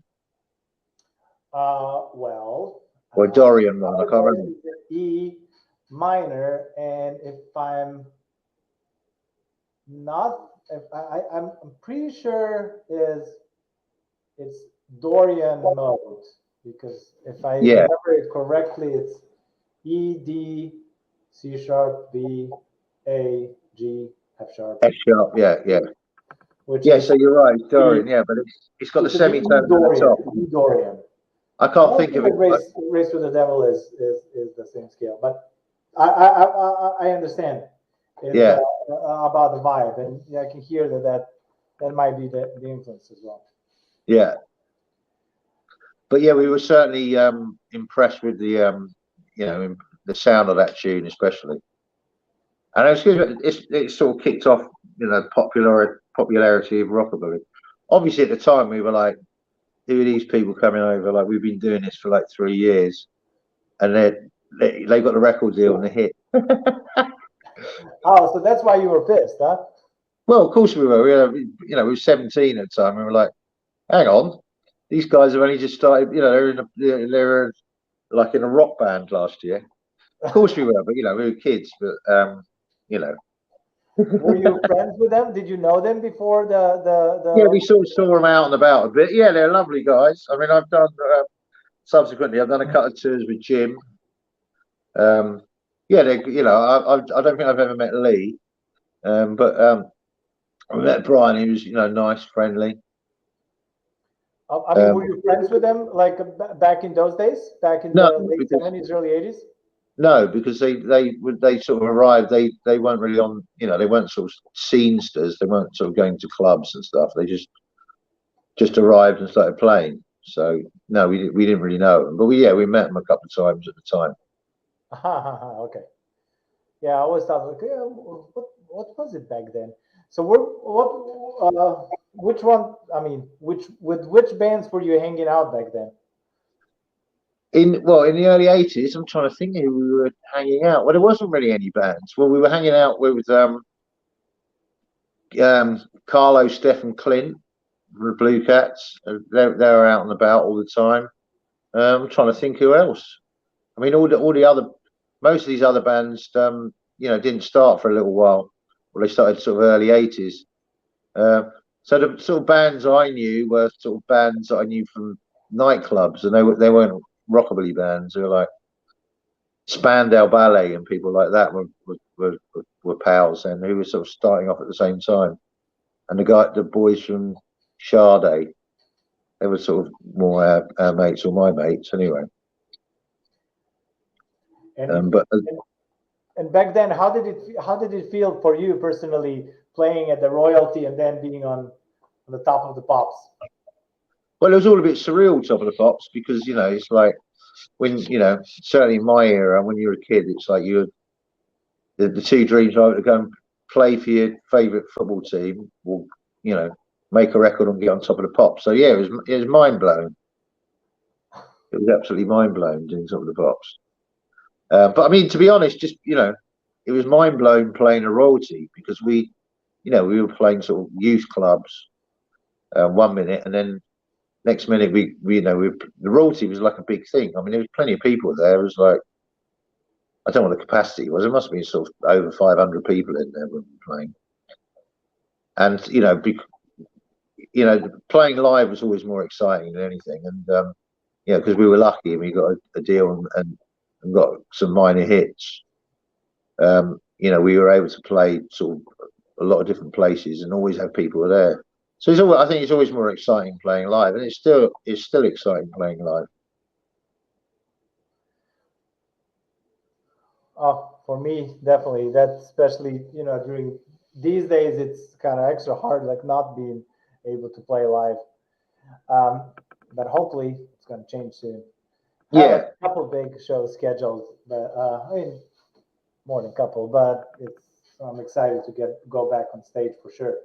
Well. Or Dorian one, I can't remember. E minor, and if I'm not, I'm pretty sure it's Dorian mode, because if I remember it correctly, it's E, D, C sharp, B, A, G, F sharp. F sharp, yeah. So you're right, Dorian, but it's got the semitone at the top. Dorian. I can't think of it. Race with the Devil is the same scale, but I understand. About the vibe, and I can hear that might be the influence as well. Yeah, but we were certainly impressed with the the sound of that tune, especially. And it sort of kicked off popularity of rockabilly. Obviously, at the time we were like, who are these people coming over? Like, we've been doing this for like 3 years, and they got the record deal and the hit. Oh, so that's why you were pissed, huh? Well, of course we were. We were 17 at the time. We were like, hang on, these guys have only just started. They're like in a rock band last year. Of course we were, but we were kids. But Were you friends with them? Did you know them before the? Yeah, we sort of saw them out and about a bit. Yeah, they're lovely guys. I mean, I've done subsequently. I've done a couple of tours with Jim. I don't think I've ever met Lee, but I met Brian. He was, nice, friendly. I mean, were you friends with them like back in those days, back in No, the late because 70s, early 80s? no, because they sort of arrived. They weren't really on. You know, they weren't sort of scenesters. They weren't sort of going to clubs and stuff. They just arrived and started playing. So no, we didn't really know them, but we met them a couple of times at the time. Okay. Yeah, I always thought like, yeah, what was it back then? So which one? I mean, which bands were you hanging out back then? In the early 80s, I'm trying to think who we were hanging out. Well, there wasn't really any bands. Well, we were hanging out with Carlo, Steph, and Clint, the Blue Cats. They were out and about all the time. I'm trying to think who else. I mean, all the other, most of these other bands, didn't start for a little while. Well, they started sort of early 80s. So the sort of bands I knew were sort of bands that I knew from nightclubs, and they weren't rockabilly bands. They were like Spandau Ballet and people like that were pals, and who were sort of starting off at the same time. And the boys from Sade, they were sort of more our mates or my mates anyway. And, But and back then, how did it feel for you personally playing at the Royalty and then being on the top of the pops? well, it was all a bit surreal, Top of the Pops, because it's like when certainly in my era, when you were a kid, it's like the two dreams are to go and play for your favourite football team, or make a record and get on Top of the Pops. So yeah, it was mind blowing. It was absolutely mind blowing doing Top of the Pops. But I mean, to be honest, just it was mind blowing playing a Royalty, because we were playing sort of youth clubs 1 minute, and then next minute the Royalty was like a big thing. I mean, there was plenty of people there. It was like, I don't know what the capacity was. It must have been sort of over 500 people in there when we were playing. And playing live was always more exciting than anything. And because we were lucky and we got a deal and got some minor hits. We were able to play sort of a lot of different places and always have people there. So I think it's always more exciting playing live, and it's still exciting playing live. Oh, for me, definitely. That especially, during these days, it's kind of extra hard, like not being able to play live. But hopefully, it's going to change soon. I have a couple big shows scheduled, but I mean, more than a couple. But I'm excited to go back on stage for sure.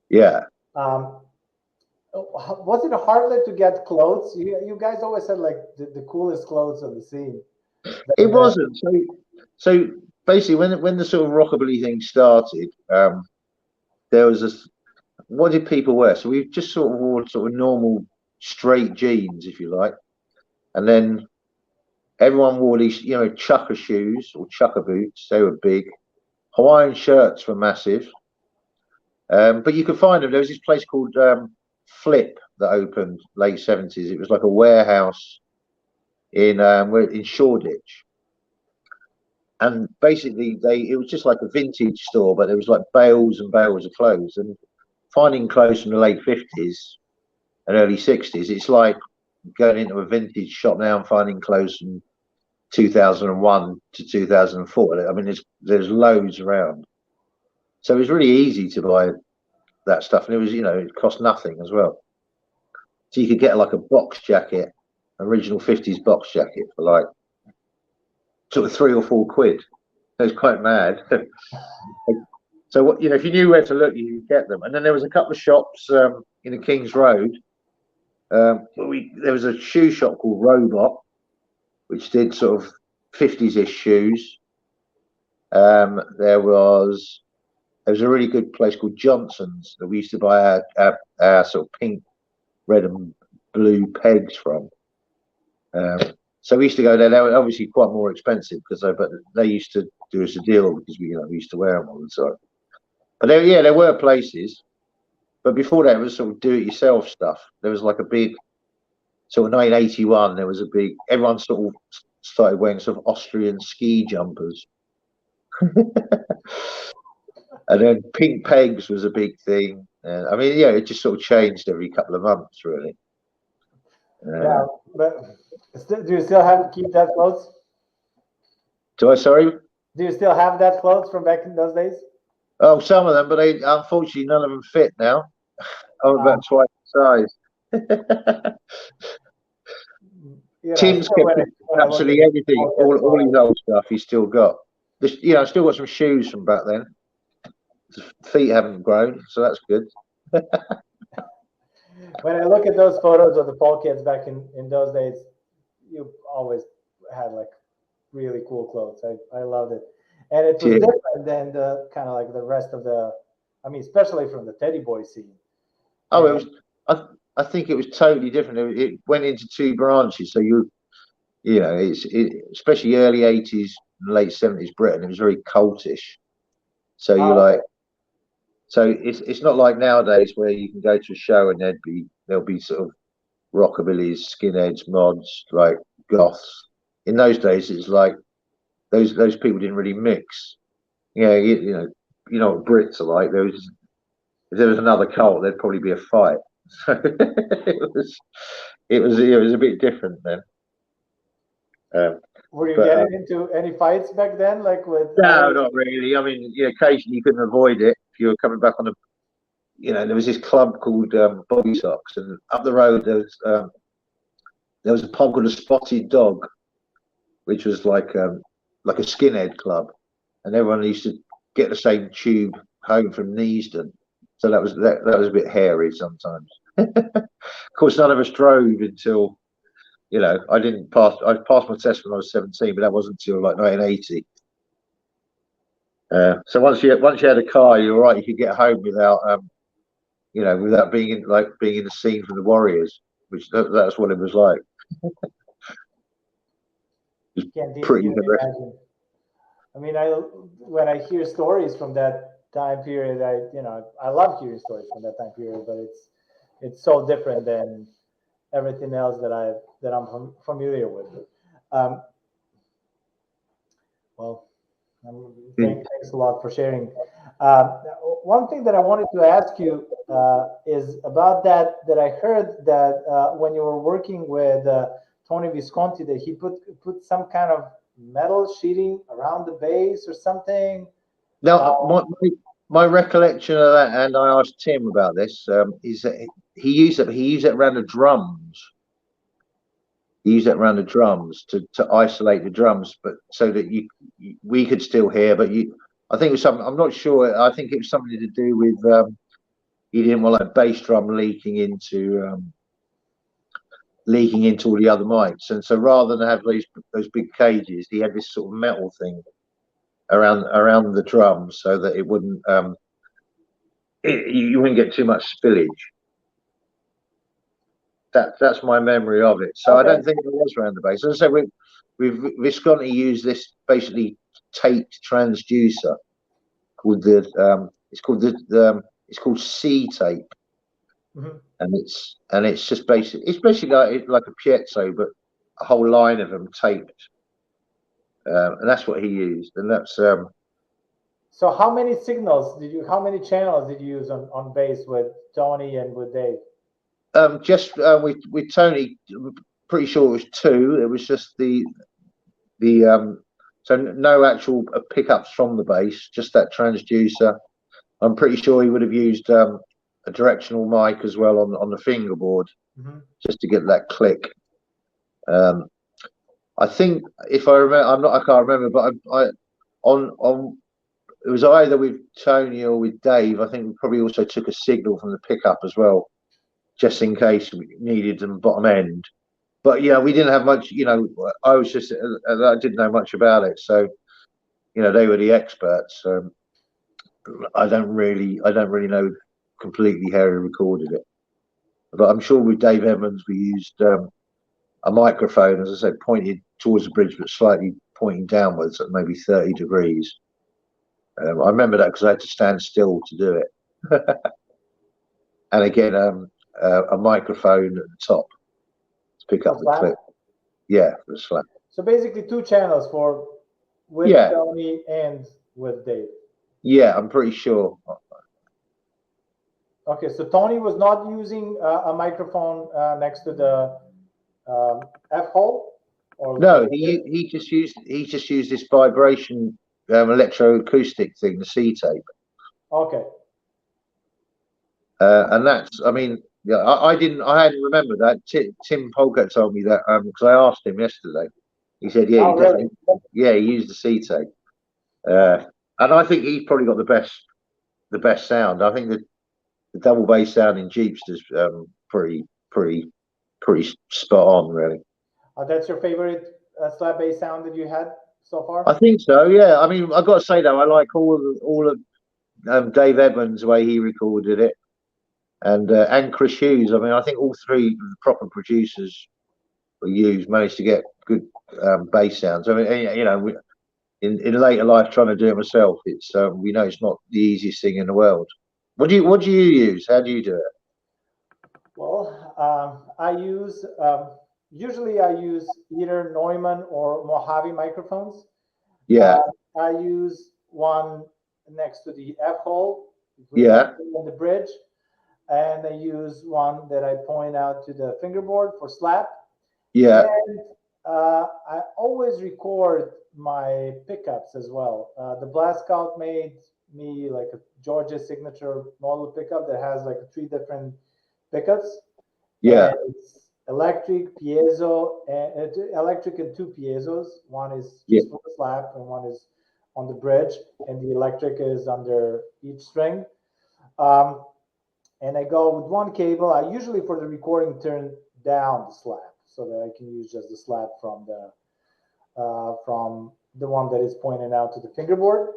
Yeah. Was it hard to get clothes? You guys always had like the coolest clothes on the scene. It wasn't. So basically, when the sort of rockabilly thing started, there was this. What did people wear? So we just sort of wore sort of normal straight jeans, if you like, and then everyone wore these, chucker shoes or chucker boots. They were big. Hawaiian shirts were massive. But you could find them. There was this place called Flip that opened late 70s. It was like a warehouse in Shoreditch. And basically, it was just like a vintage store, but there was like bales and bales of clothes. And finding clothes from the late 50s and early 60s, it's like going into a vintage shop now and finding clothes from 2001 to 2004. I mean, there's loads around. So it was really easy to buy that stuff. And it was, it cost nothing as well. So you could get like a box jacket, original 50s box jacket for like sort of £3 or £4. It was quite mad. So what if you knew where to look, you could get them. And then there was a couple of shops in the King's Road. There was a shoe shop called Robot, which did sort of 50s-ish shoes. There was a really good place called Johnson's that we used to buy our sort of pink, red, and blue pegs from. So we used to go there. They were obviously quite more expensive but they used to do us a deal because we used to wear them all the time. But there were places. But before that, it was sort of do-it-yourself stuff. There was like a big sort of 1981. There was a big. Everyone sort of started wearing sort of Austrian ski jumpers. And then pink pegs was a big thing. I mean, it just sort of changed every couple of months, really. Yeah, but do you still keep that clothes? Do I? Sorry. Do you still have that clothes from back in those days? Oh, some of them, but unfortunately none of them fit now. I'm about twice the size. Tim's kept absolutely everything, all his old stuff. He's still got. I've still got some shoes from back then. The feet haven't grown, so that's good. When I look at those photos of the Polecats back in those days, you always had like really cool clothes. I loved it, and it was different than the kind of like the rest of the. I mean, especially from the Teddy Boy scene. Oh, it was. I think it was totally different. It went into two branches. So especially early '80s, late '70s Britain. It was very cultish. So so it's not like nowadays where you can go to a show and there'll be sort of rockabillys, skinheads, mods, like goths. In those days, it's like those people didn't really mix. You know what Brits are like. If there was another cult, there'd probably be a fight. So it was a bit different then. Were you getting into any fights back then, like with? No, not really. I mean, occasionally you couldn't avoid it if you were coming back on a. There was this club called Bobby Socks, and up the road there was a pub called a Spotted Dog, which was like a skinhead club, and everyone used to get the same tube home from Neasden. So that was a bit hairy sometimes. Of course, none of us drove until, I didn't pass. I passed my test when I was 17, but that wasn't until like 1980. So once you had a car, you were right. You could get home without without being in the scene from the Warriors, which that's what it was like. Can't even imagine. I mean, when I hear stories from that time period, I love hearing stories from that time period, but it's so different than everything else that I'm familiar with. Well, thanks a lot for sharing. One thing that I wanted to ask you is about that I heard that when you were working with Tony Visconti, that he put some kind of metal sheeting around the base or something. Now, my recollection of that, and I asked Tim about this, is that he used it around the drums. He used it around the drums to isolate the drums, but so that we could still hear. But I think it was something. I'm not sure. I think it was something to do with he didn't want like bass drum leaking into all the other mics, and so rather than have those big cages, he had this sort of metal thing around the drums so that it wouldn't you wouldn't get too much spillage. That's my memory of it. So okay. I don't think it was around the bass. As I say, we've Visconti used this basically taped transducer called it's called C tape, and it's just basically like a piezo, but a whole line of them taped, and that's what he used, and that's. So how many channels did you use on bass with Tony and with Dave? Just with Tony, pretty sure it was 2. It was just the so no actual pickups from the bass, just that transducer. I'm pretty sure he would have used a directional mic as well on the fingerboard, just to get that click. I think if I remember, I can't remember, but on it was either with Tony or with Dave. I think we probably also took a signal from the pickup as well, just in case we needed them bottom end. But yeah, we didn't have much. I didn't know much about it, so they were the experts. I don't really know completely how he recorded it, but I'm sure with Dave Edmunds we used a microphone, as I said, pointed towards the bridge, but slightly pointing downwards at maybe 30 degrees. I remember that because I had to stand still to do it. And again, a microphone at the top to pick up the clip. Yeah, for the slap. So basically 2 channels with Tony and with Dave. Yeah, I'm pretty sure. Okay, so Tony was not using a microphone next to the F-hole? Or No, he just used this vibration electroacoustic thing, the C tape. Okay. And that's, I mean, yeah, I hadn't remembered that. Tim Polecat told me that because I asked him yesterday. He said, yeah, Really? Yeah, he used the C tape. And I think he's probably got the best sound. I think the double bass sound in Jeeps is pretty spot on, really. That's your favorite slap bass sound that you had so far? I think so. Yeah. I mean, I've got to say though, I like all of Dave Edmunds the way he recorded it, and Chris Hughes. I mean, I think all three of the proper producers we used managed to get good bass sounds. I mean, you know, in later life trying to do it myself, it's we know it's not the easiest thing in the world. What do you use? How do you do it? Well, I use usually I use either Neumann or Mojave microphones. Yeah. I use one next to the F hole. Yeah. On the bridge, and I use one that I point out to the fingerboard for slap. Yeah. And I always record my pickups as well. The Blast Scout made me like a Djordje signature model pickup that has like 3 different pickups. Yeah. And it's electric, piezo, and electric and 2 piezos. One is just for the slap, and one is on the bridge, and the electric is under each string. And I go with one cable. I usually for the recording turn down the slap so that I can use just the slap from the one that is pointed out to the fingerboard.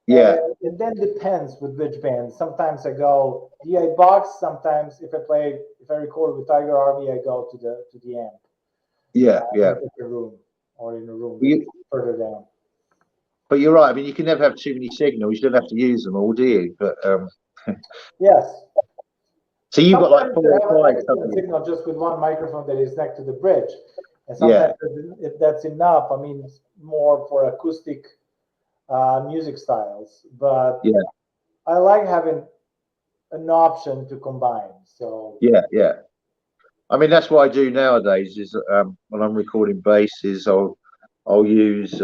Yeah. And it then depends with which band. Sometimes I go DI box. Sometimes if I record with Tiger Army, I go to the amp. Yeah. Yeah. In the room or in a room further down. But you're right. I mean, you can never have too many signals. You don't have to use them all, do you? But yes. So you've got like 4 or 5 signal just with one microphone that is next to the bridge, and sometimes if that's enough. I mean, it's more for acoustic music styles, but I like having an option to combine. So yeah. I mean, that's what I do nowadays. Is when I'm recording bass, is I'll use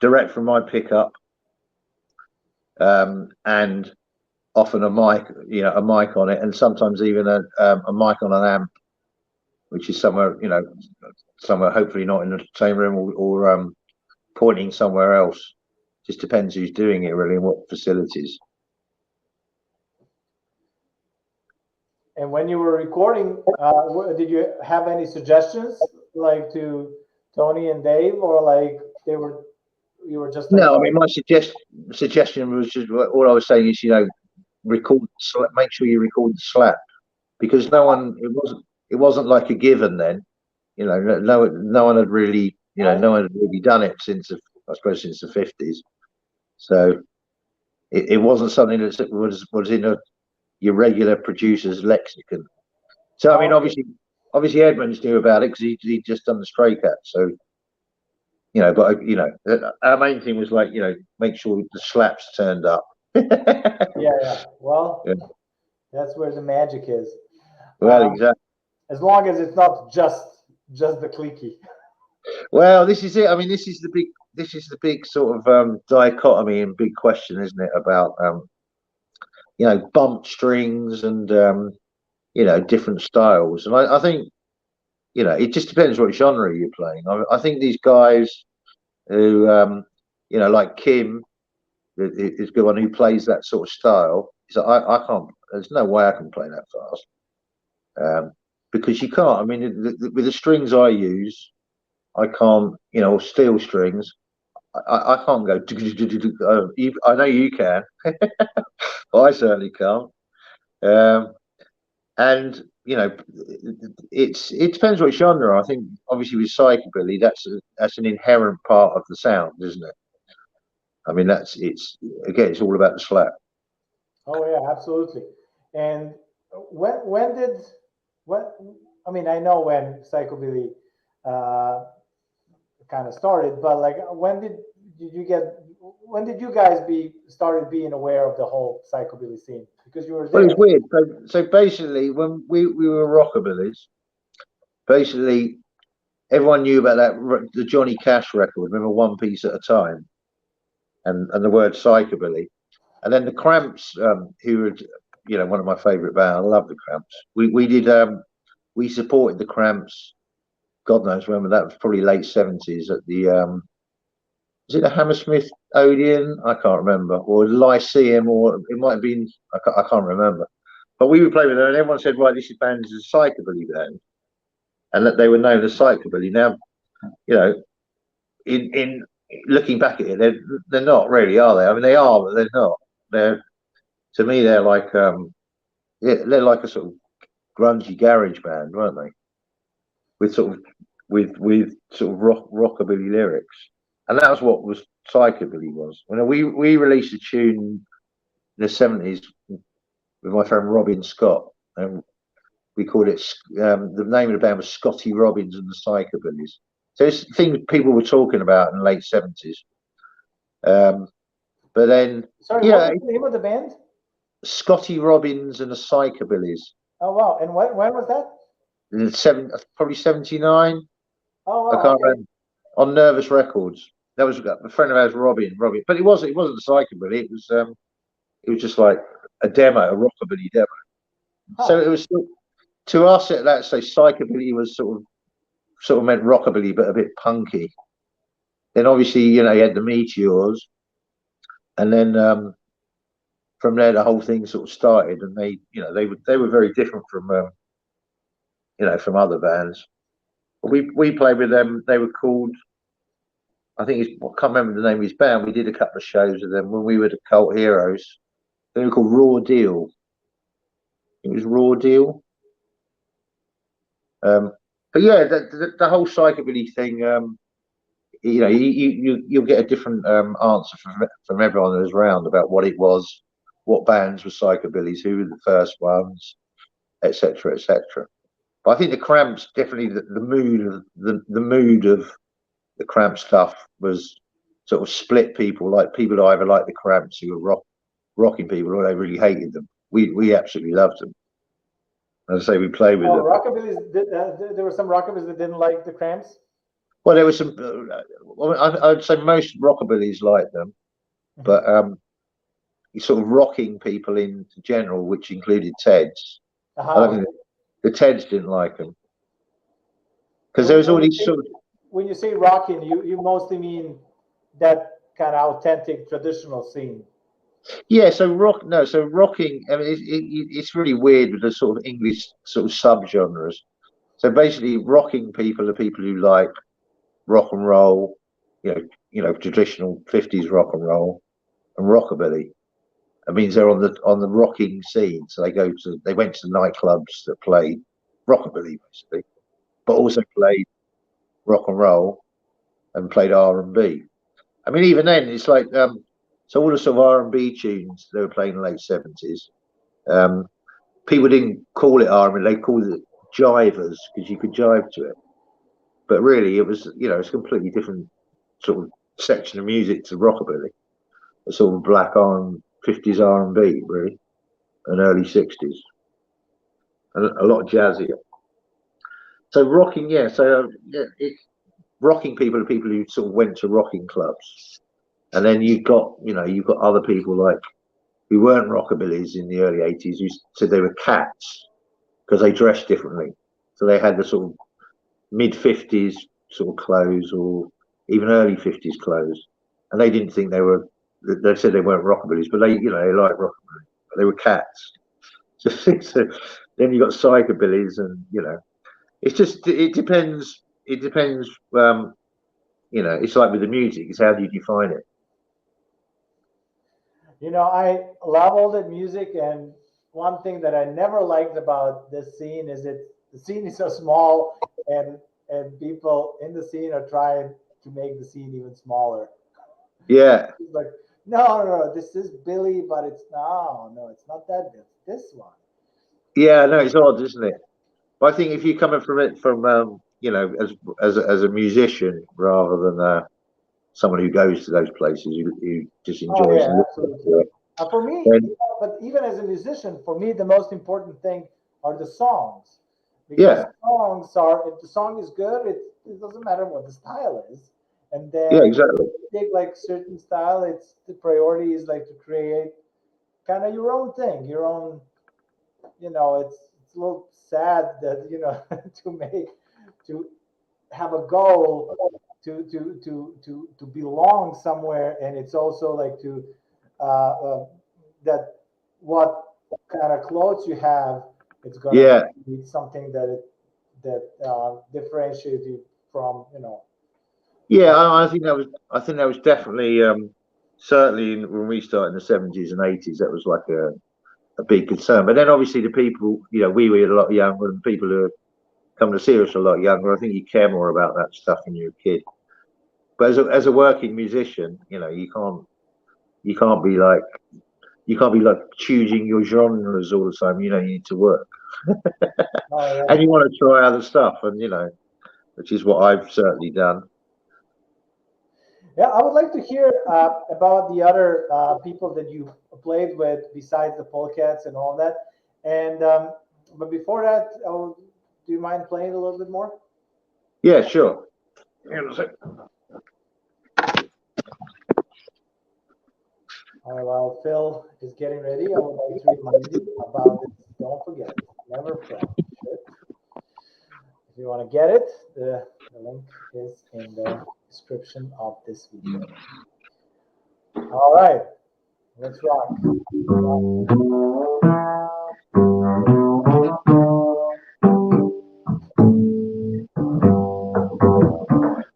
direct from my pickup, and often a mic, a mic on it, and sometimes even a mic on an amp, which is somewhere, somewhere hopefully not in the same room or pointing somewhere else. Just depends who's doing it really and what facilities. And when you were recording, did you have any suggestions like to Tony and Dave, or like you were just like, no? I mean, my suggestion was just all I was saying is make sure you record the slap, because it wasn't like a given then. No one had really done it since I suppose since the 50s. So it wasn't something that was in your regular producer's lexicon. So I mean, obviously Edmunds knew about it because he'd just done the Stray Cat. So but our main thing was like make sure the slaps turned up. yeah. Well, that's where the magic is. Well, exactly. As long as it's not just the clicky. Well, this is it. I mean, this is the big sort of dichotomy and big question, isn't it? About bumped strings and different styles. And I think it just depends what genre you're playing. I think these guys who like Kim is the one who plays that sort of style. So I can't. There's no way I can play that fast. Because you can't. I mean, with the strings I use, I can't. Steel strings. I can't go. I know you can. I certainly can't. And it depends what genre. I think obviously with psychobilly, that's an inherent part of the sound, isn't it? I mean, it's all about the slap. Oh yeah, absolutely. And I mean, I know when psychobilly kind of started, but like when did you guys started being aware of the whole psychobilly scene? Because you were there. Well, it's weird. So basically, when we were rockabillys, basically everyone knew about the Johnny Cash record. Remember, One Piece at a Time, and the word psychobilly, and then the Cramps, who were one of my favourite bands. I love the Cramps. We supported the Cramps. God knows when, but that was probably late 70s at the is it the Hammersmith Odeon? I can't remember, or the Lyceum, or it might have been. I can't remember. But we would play with them, and everyone said, "Right, this band is a psychobilly band," and that they were known as psychobilly. Now, in looking back at it, they're not really, are they? I mean, they are, but they're not. They're, to me, they're like they're like a sort of grungy garage band, weren't they? With sort of rockabilly lyrics, and that was what was psychobilly was. We released a tune in the 70s with my friend Robin Scott, and we called it the name of the band was Scotty Robbins and the Psychobillies. So it's things people were talking about in the late 70s. But then, sorry, what was the name of the band? Scotty Robbins and the Psychobillies. Oh wow! And when was that? Probably 79. Oh wow! I can't remember. On Nervous Records. That was a friend of ours, Robin. But it wasn't a psychobilly. It was just like a demo, a rockabilly demo. Huh. So it was still, to us at that stage, psychobilly was sort of meant rockabilly, but a bit punky. Then obviously, you had the Meteors, and then from there the whole thing sort of started, and they were very different from from other bands. We played with them. They were called, I can't remember the name of his band. We did a couple of shows with them when we were the Cult Heroes. They were called Raw Deal. It was Raw Deal. But yeah, the whole psychobilly thing, you'll get a different answer from everyone that was around about what it was, what bands were psychobillies, who were the first ones, etc., etc. But I think the Cramps, definitely the mood of the Cramp stuff was sort of split people, like people who either liked the Cramps, who were rocking people, or they really hated them. We absolutely loved them. As I say, we played with them. Rockabillys, there were some rockabillys that didn't like the Cramps? Well, there was some, I'd say most rockabillys liked them, but sort of rocking people in general, which included Teds. I don't think the Teds didn't like them. Because there was all these sort of... When you say rocking, you mostly mean that kind of authentic traditional scene. Yeah, so rocking. I mean, it's really weird with the sort of English sort of subgenres. So basically, rocking people are people who like rock and roll, traditional 50s rock and roll, and rockabilly. It means they're on the rocking scene. So they went to nightclubs that played rockabilly basically, but also played rock and roll and played R&B. I mean, even then, it's like so all the sort of R&B tunes they were playing in the late 70s. People didn't call it R&B; they called it jivers because you could jive to it. But really, it was it's a completely different sort of section of music to rockabilly. A sort of black 50s R&B, really, and early 60s, and a lot jazzier. So rocking, rocking people are people who sort of went to rocking clubs, and then you've got other people like who weren't rockabillys in the early 80s who said they were cats because they dressed differently. So they had the sort of mid 50s sort of clothes or even early 50s clothes, and they didn't think they were. They said they weren't rockabillys, but they liked rockabilly. But they were cats. So then you got psychobillies, and it depends. It depends. It's like with the music. It's how do you define it? I love all that music, and one thing that I never liked about this scene is the scene is so small, and people in the scene are trying to make the scene even smaller. Yeah. It's like, no, this is Billy, but it's it's not that Billy. This one. Yeah, no, it's odd, isn't it? But I think if you're coming from it from as a musician rather than someone who goes to those places who just enjoys it. Absolutely. For me, but even as a musician, for me the most important thing are the songs. Because songs are, if the song is good, it doesn't matter what the style is. And then exactly. if you take like certain style, it's the priority is like to create kind of your own thing, your own, it's a little sad that, to have a goal to belong somewhere, and it's also like to that what kind of clothes you have, it's going to be something that differentiates you from, I think that was definitely certainly when we started in the 70s and 80s, that was like a big concern. But then obviously the people, we were a lot younger, and people who come to see us a lot younger, I think you care more about that stuff when you're a kid. But as a working musician, you can't be like choosing your genres all the time. You need to work. And you want to try other stuff, and which is what I've certainly done. Yeah, I would like to hear about the other people that you played with besides the Polecats and all that. And but before that, do you mind playing a little bit more? Yeah, sure. Hang on a sec. All right, while Phil is getting ready, I would like to remind you about this. Don't forget, never play. If you want to get it, the link is in the description of this video. All right, let's rock.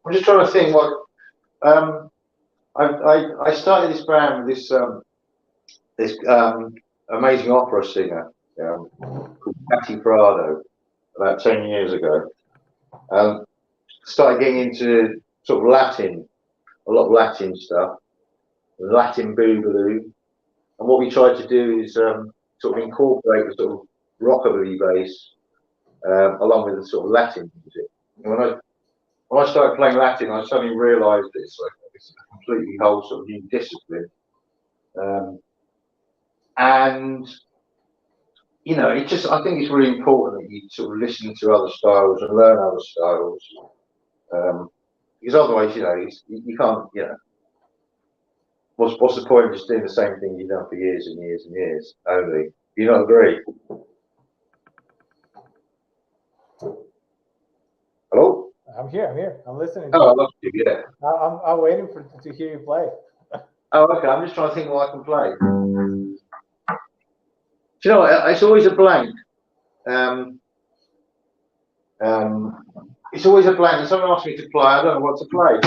I'm just trying to think what I started this band with this amazing opera singer called Patti Prado about 10 years ago. Started getting into sort of Latin, a lot of Latin stuff, Latin boogaloo, and what we tried to do is sort of incorporate the sort of rockabilly bass along with the sort of Latin music. And when I started playing Latin, I suddenly realised it's a completely whole sort of new discipline, and I think it's really important that you sort of listen to other styles and learn other styles, because otherwise, you can't, what's the point of just doing the same thing you've done for years and years and years only? Do you not agree? Hello? I'm here. I'm listening. Oh, I lost you, yeah. I'm waiting to hear you play. Oh, okay. I'm just trying to think what I can play. Do you know what? It's always a blank. It's always a blank. When someone asks me to play, I don't know what to play.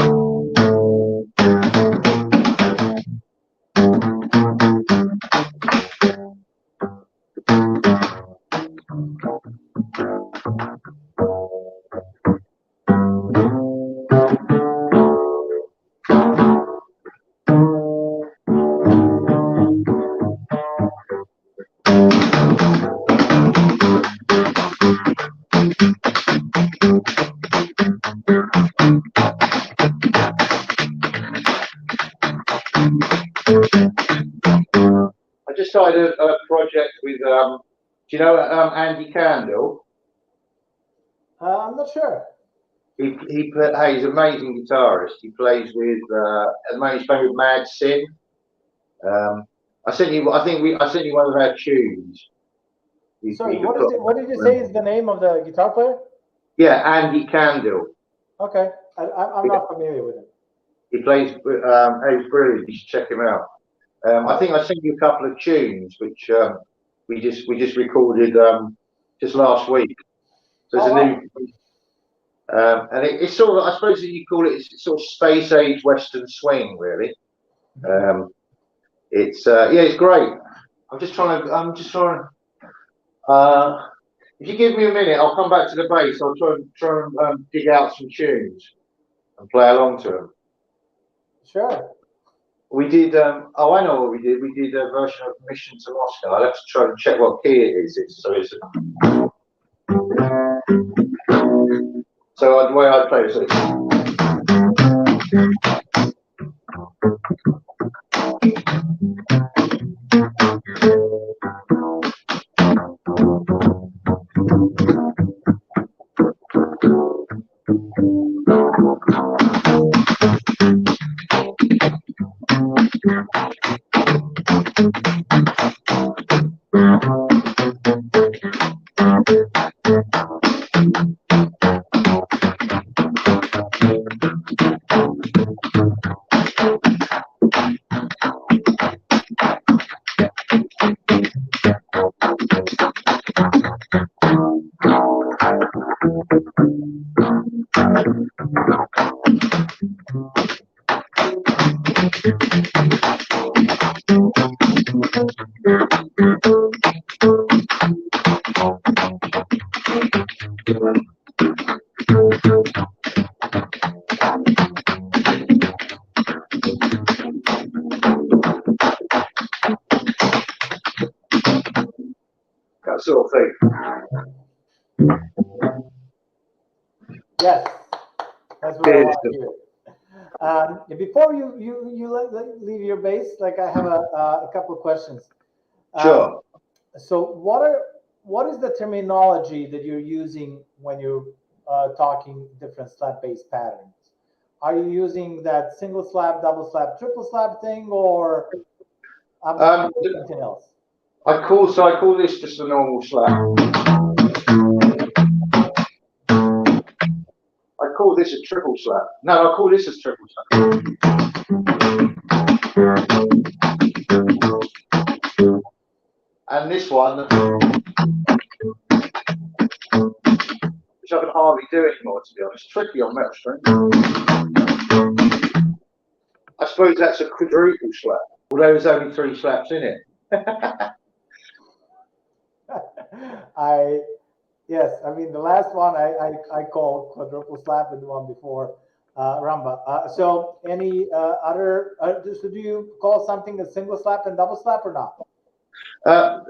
I just started a project with, do you know Andy Candle? I'm not sure. He's an amazing guitarist. He plays with, at the moment he's playing with Mad Sin. I sent you one of our tunes. Sorry, what did you say is the name of the guitar player? Yeah, Andy Candle. Okay, I'm not familiar with him. He plays, he's brilliant. You should check him out. I think I sent you a couple of tunes which we just recorded just last week. So there's a new, and it's sort of, I suppose you call it, it's sort of space age Western swing, really. It's great. I'm just trying to. If you give me a minute, I'll come back to the bass. I'll try and dig out some tunes and play along to them. Sure. We did. I know what we did. We did a version of Mission to Moscow. I'll have to try and check what key it is. So the way I play it. That sort of thing. Yes, that's what I want to hear. Before you leave your base, like I have a couple of questions. Sure. So what is the terminology that you're using when you're talking different slap-based patterns? Are you using that single slap, double slap, triple slap thing, or something else? I call this just a normal slap. I call this a triple slap. No, I call this a triple slap. And this one, which I can hardly do anymore, to be honest. Tricky on metal string. I suppose that's a quadruple slap, although there's only 3 slaps in it. Yes, I mean the last one I called quadruple slap, and the one before Ramba. So any other? So do you call something a single slap and double slap or not?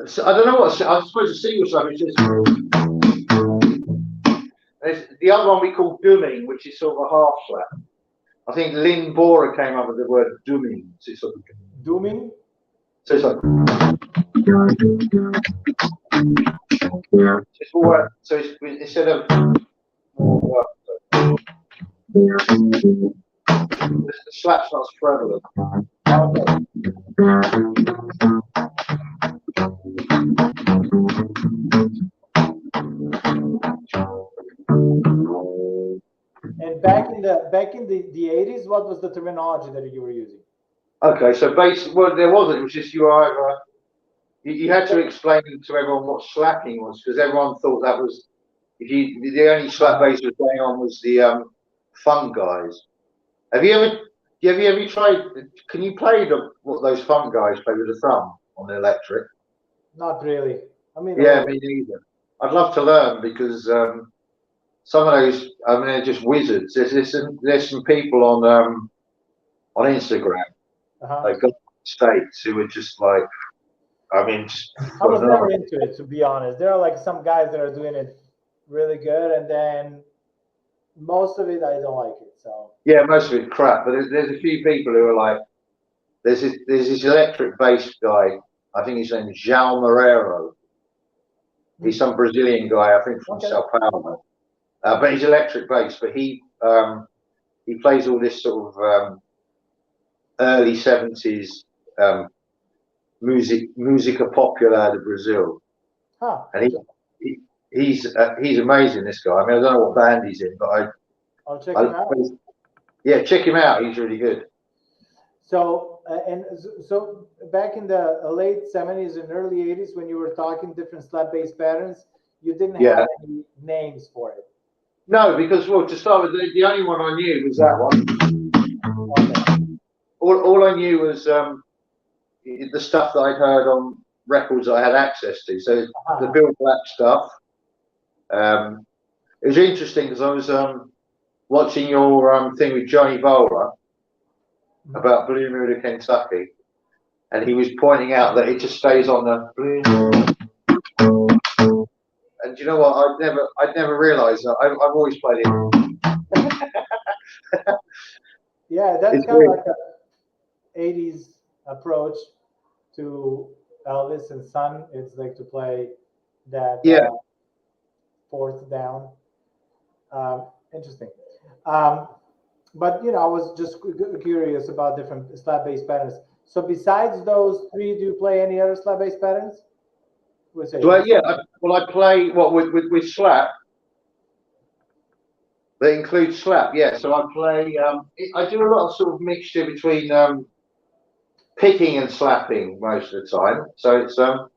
So I don't know what. I suppose a single slap is just. There's the other one we call dumming, which is sort of a half slap. I think Lynn Borer came up with the word dumming. So it's sort of, Dumming? So it's like. It's more, so it's, instead of the slap's not as prevalent. And back in the 80s, what was the terminology that you were using? Okay, so basically, well, there wasn't. It was just you either you had to explain to everyone what slapping was, because everyone thought that was the only slap bass was going on was the fun guys. Have you ever tried? Can you play what those fun guys play with the thumb on the electric? Not really. I mean, yeah, me neither. I'd love to learn because some of those, I mean, they're just wizards. There's some people on Instagram, like States, who are just like, I mean, I was never into it, to be honest. There are like some guys that are doing it really good, and then most of it I don't like it. So yeah, most of it crap. But there's a few people who are like, there's this electric bass guy. I think his name is João Moreira. He's some Brazilian guy, I think from Sao Paulo. But he's electric bass. But he plays all this sort of early 70s música popular de Brazil. And he's amazing, this guy. I mean, I don't know what band he's in, but I'll check him out. Yeah, check him out. He's really good. So so back in the late 70s and early 80s, when you were talking different slap-based patterns, you didn't have any names for it. No, because, well, to start with, the only one I knew was that one. Okay. All I knew was the stuff that I'd heard on records that I had access to. So the Bill Black stuff. It was interesting because I was watching your thing with Johnny Bowler about Blue Moon of Kentucky, and he was pointing out that it just stays on the Blue Moon. And you know what? I'd never realised that. I've always played it. Yeah, that's kind of like an 80s approach to Elvis and Son. It's like to play that fourth down. Interesting. But you know, I was just curious about different slap bass patterns. So besides those three, do you play any other slap bass patterns? Well, yeah. I play with slap. That includes slap. Yeah. So I play. I do a lot of sort of mixture between picking and slapping most of the time. So it's so.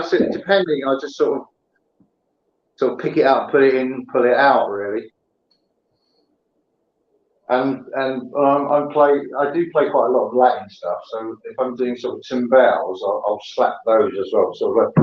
Depending, I just sort of pick it up, put it in, pull it out, really. And I do play quite a lot of Latin stuff. So if I'm doing sort of timbales, I'll slap those as well. Sort of like.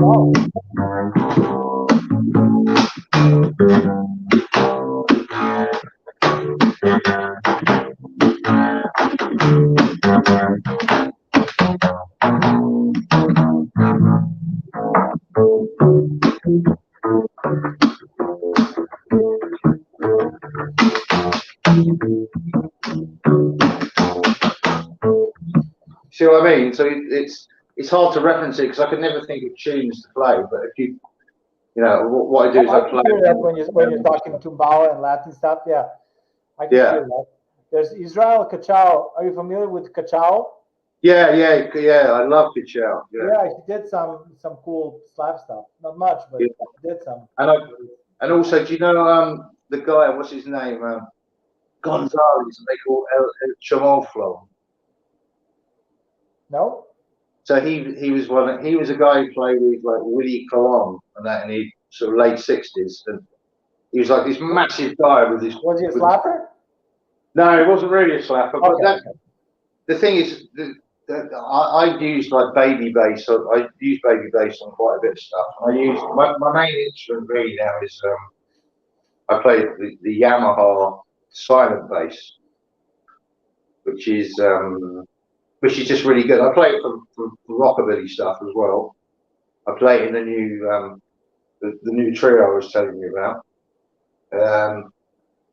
See what I mean? So it's hard to reference it because I could never think of tunes to play. But if you know what I do is I play. Hear that when you're talking tumbao and Latin stuff, yeah, I can hear that. There's Israel Cachao. Are you familiar with Cachao? Yeah. I love Cachao. Yeah, he did some cool slap stuff. Not much, but he did some. And also, do you know the guy? What's his name? Gonzalez. They call El Chamorflo. No. So he was one. He was a guy who played with like Willie Colon and that in the sort of late '60s, and he was like this massive guy with this. Was he a slapper? No, he wasn't really a slapper. Okay. But the thing is, I used like baby bass. So I use baby bass on quite a bit of stuff. I use my main instrument really now is I play the Yamaha silent bass, which is just really good. I play it for rockabilly stuff as well. I play it in the new trio I was telling you about.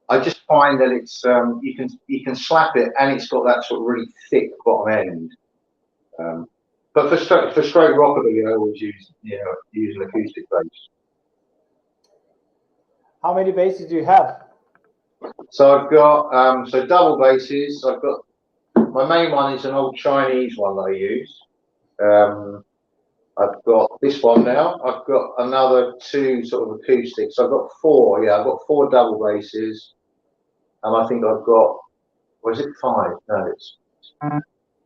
I just find that it's you can slap it and it's got that sort of really thick bottom end. But for straight rockabilly, I always use an acoustic bass. How many basses do you have? So I've got so double basses. I've got my main one is an old Chinese one that I use. I've got this one now. I've got another two sort of acoustics. I've got four. Yeah, I've got four double basses, and I think I've got. Or is it five? No, it's.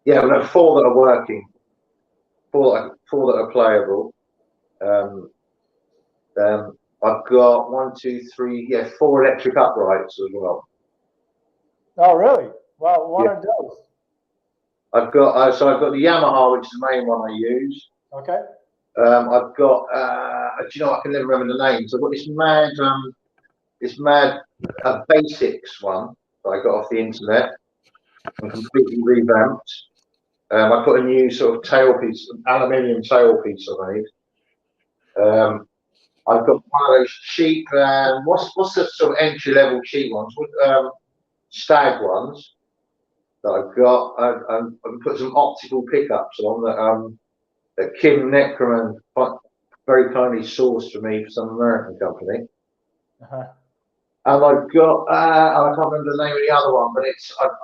Yeah, I've got four that are working. Four that are playable. I've got 1, 2, 3. Yeah, 4 electric uprights as well. Oh, really? Well, what are those? I've got the Yamaha, which is the main one I use. Okay. I've got do you know I can never remember the names. I've got this mad basics one that I got off the internet and completely revamped. I put a new sort of tailpiece, aluminium tailpiece I made. I've got one of those cheap what's the sort of entry level cheap ones? Stag ones that I've got. I've put some optical pickups on that Kim Neckerman very kindly sourced for me for some American company. And I've got I can't remember the name of the other one, but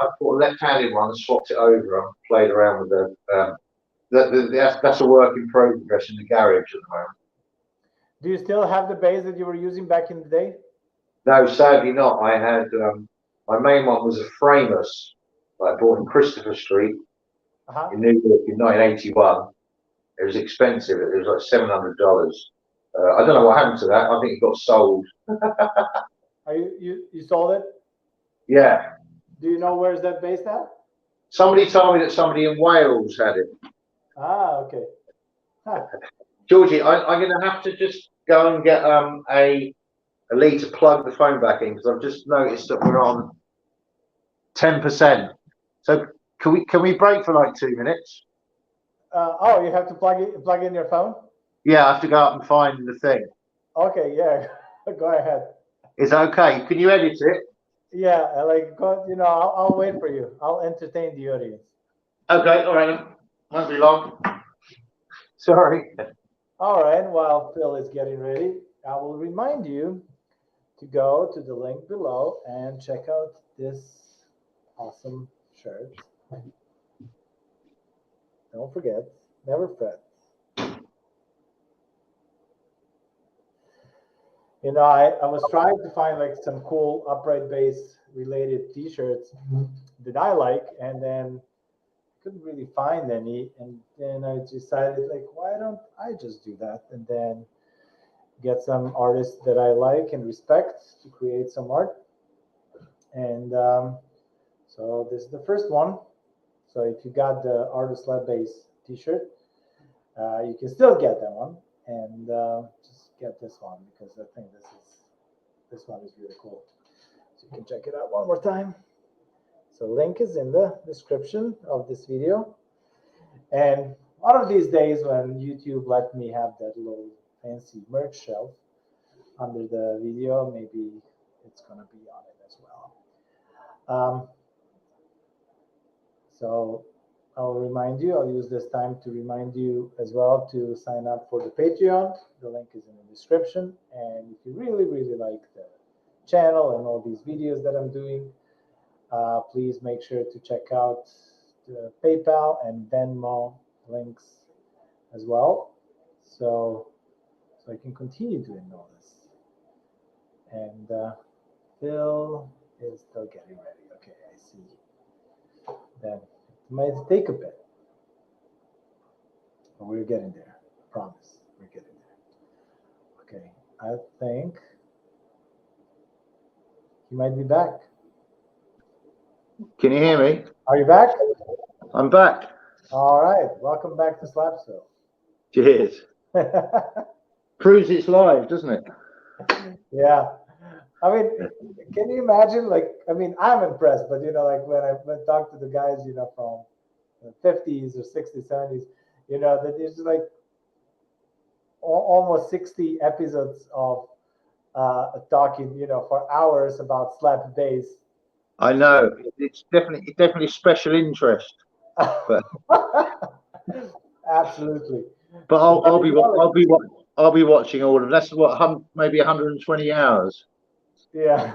I've bought a left-handed one and swapped it over and played around with that's a work in progress in the garage at the moment. Do you still have the bass that you were using back in the day? No, sadly not. I had my main one was a Framus that I bought in Christopher Street in New York in 1981. It was expensive. It was like $700. I don't know what happened to that. I think it got sold. You sold it? Yeah. Do you know where's that bass now? Somebody told me that somebody in Wales had it. Ah, okay. Huh. Djordje, I'm going to have to just go and get a lead to plug the phone back in because I've just noticed that we're on 10%. So can we break for like 2 minutes? Oh, you have to plug in your phone? Yeah, I have to go up and find the thing. Okay, yeah. Go ahead. Is that okay? Can you edit it? Yeah, like go. I'll wait for you. I'll entertain the audience. Okay, all right. Won't be long. Sorry. All right. While Phil is getting ready, I will remind you to go to the link below and check out this awesome shirt. Don't forget, never fret. I was trying to find like some cool upright bass related t-shirts that I like, and then couldn't really find any. And then I decided, like, why don't I just do that? And then get some artists that I like and respect to create some art. And so this is the first one. So if you got the Artist Lab Bass t-shirt, you can still get that one. And just get this one because I think this one is really cool. So you can check it out one more time. So link is in the description of this video. And one of these days when YouTube let me have that little fancy merch shelf under the video, maybe it's gonna be on it as well. So I'll remind you, I'll use this time to remind you as well to sign up for the Patreon. The link is in the description. And if you really, really like the channel and all these videos that I'm doing, please make sure to check out the PayPal and Venmo links as well. So I can continue doing all this. And Phil is still getting ready. Okay, I see. Then it might take a bit. But we're getting there. I promise. We're getting there. Okay, I think he might be back. Can you hear me? Are you back? I'm back. All right. Welcome back to Slapsville. Cheers. Proves it's live, doesn't it? Yeah. I mean, can you imagine? Like, I mean, I'm impressed, but like when I talk to the guys, from the 50s or 60s, 70s, that there's like almost 60 episodes of talking, for hours about slap bass. I know it's definitely special interest. But absolutely. But I'll be watching all of them. That's what maybe 120 hours. Yeah.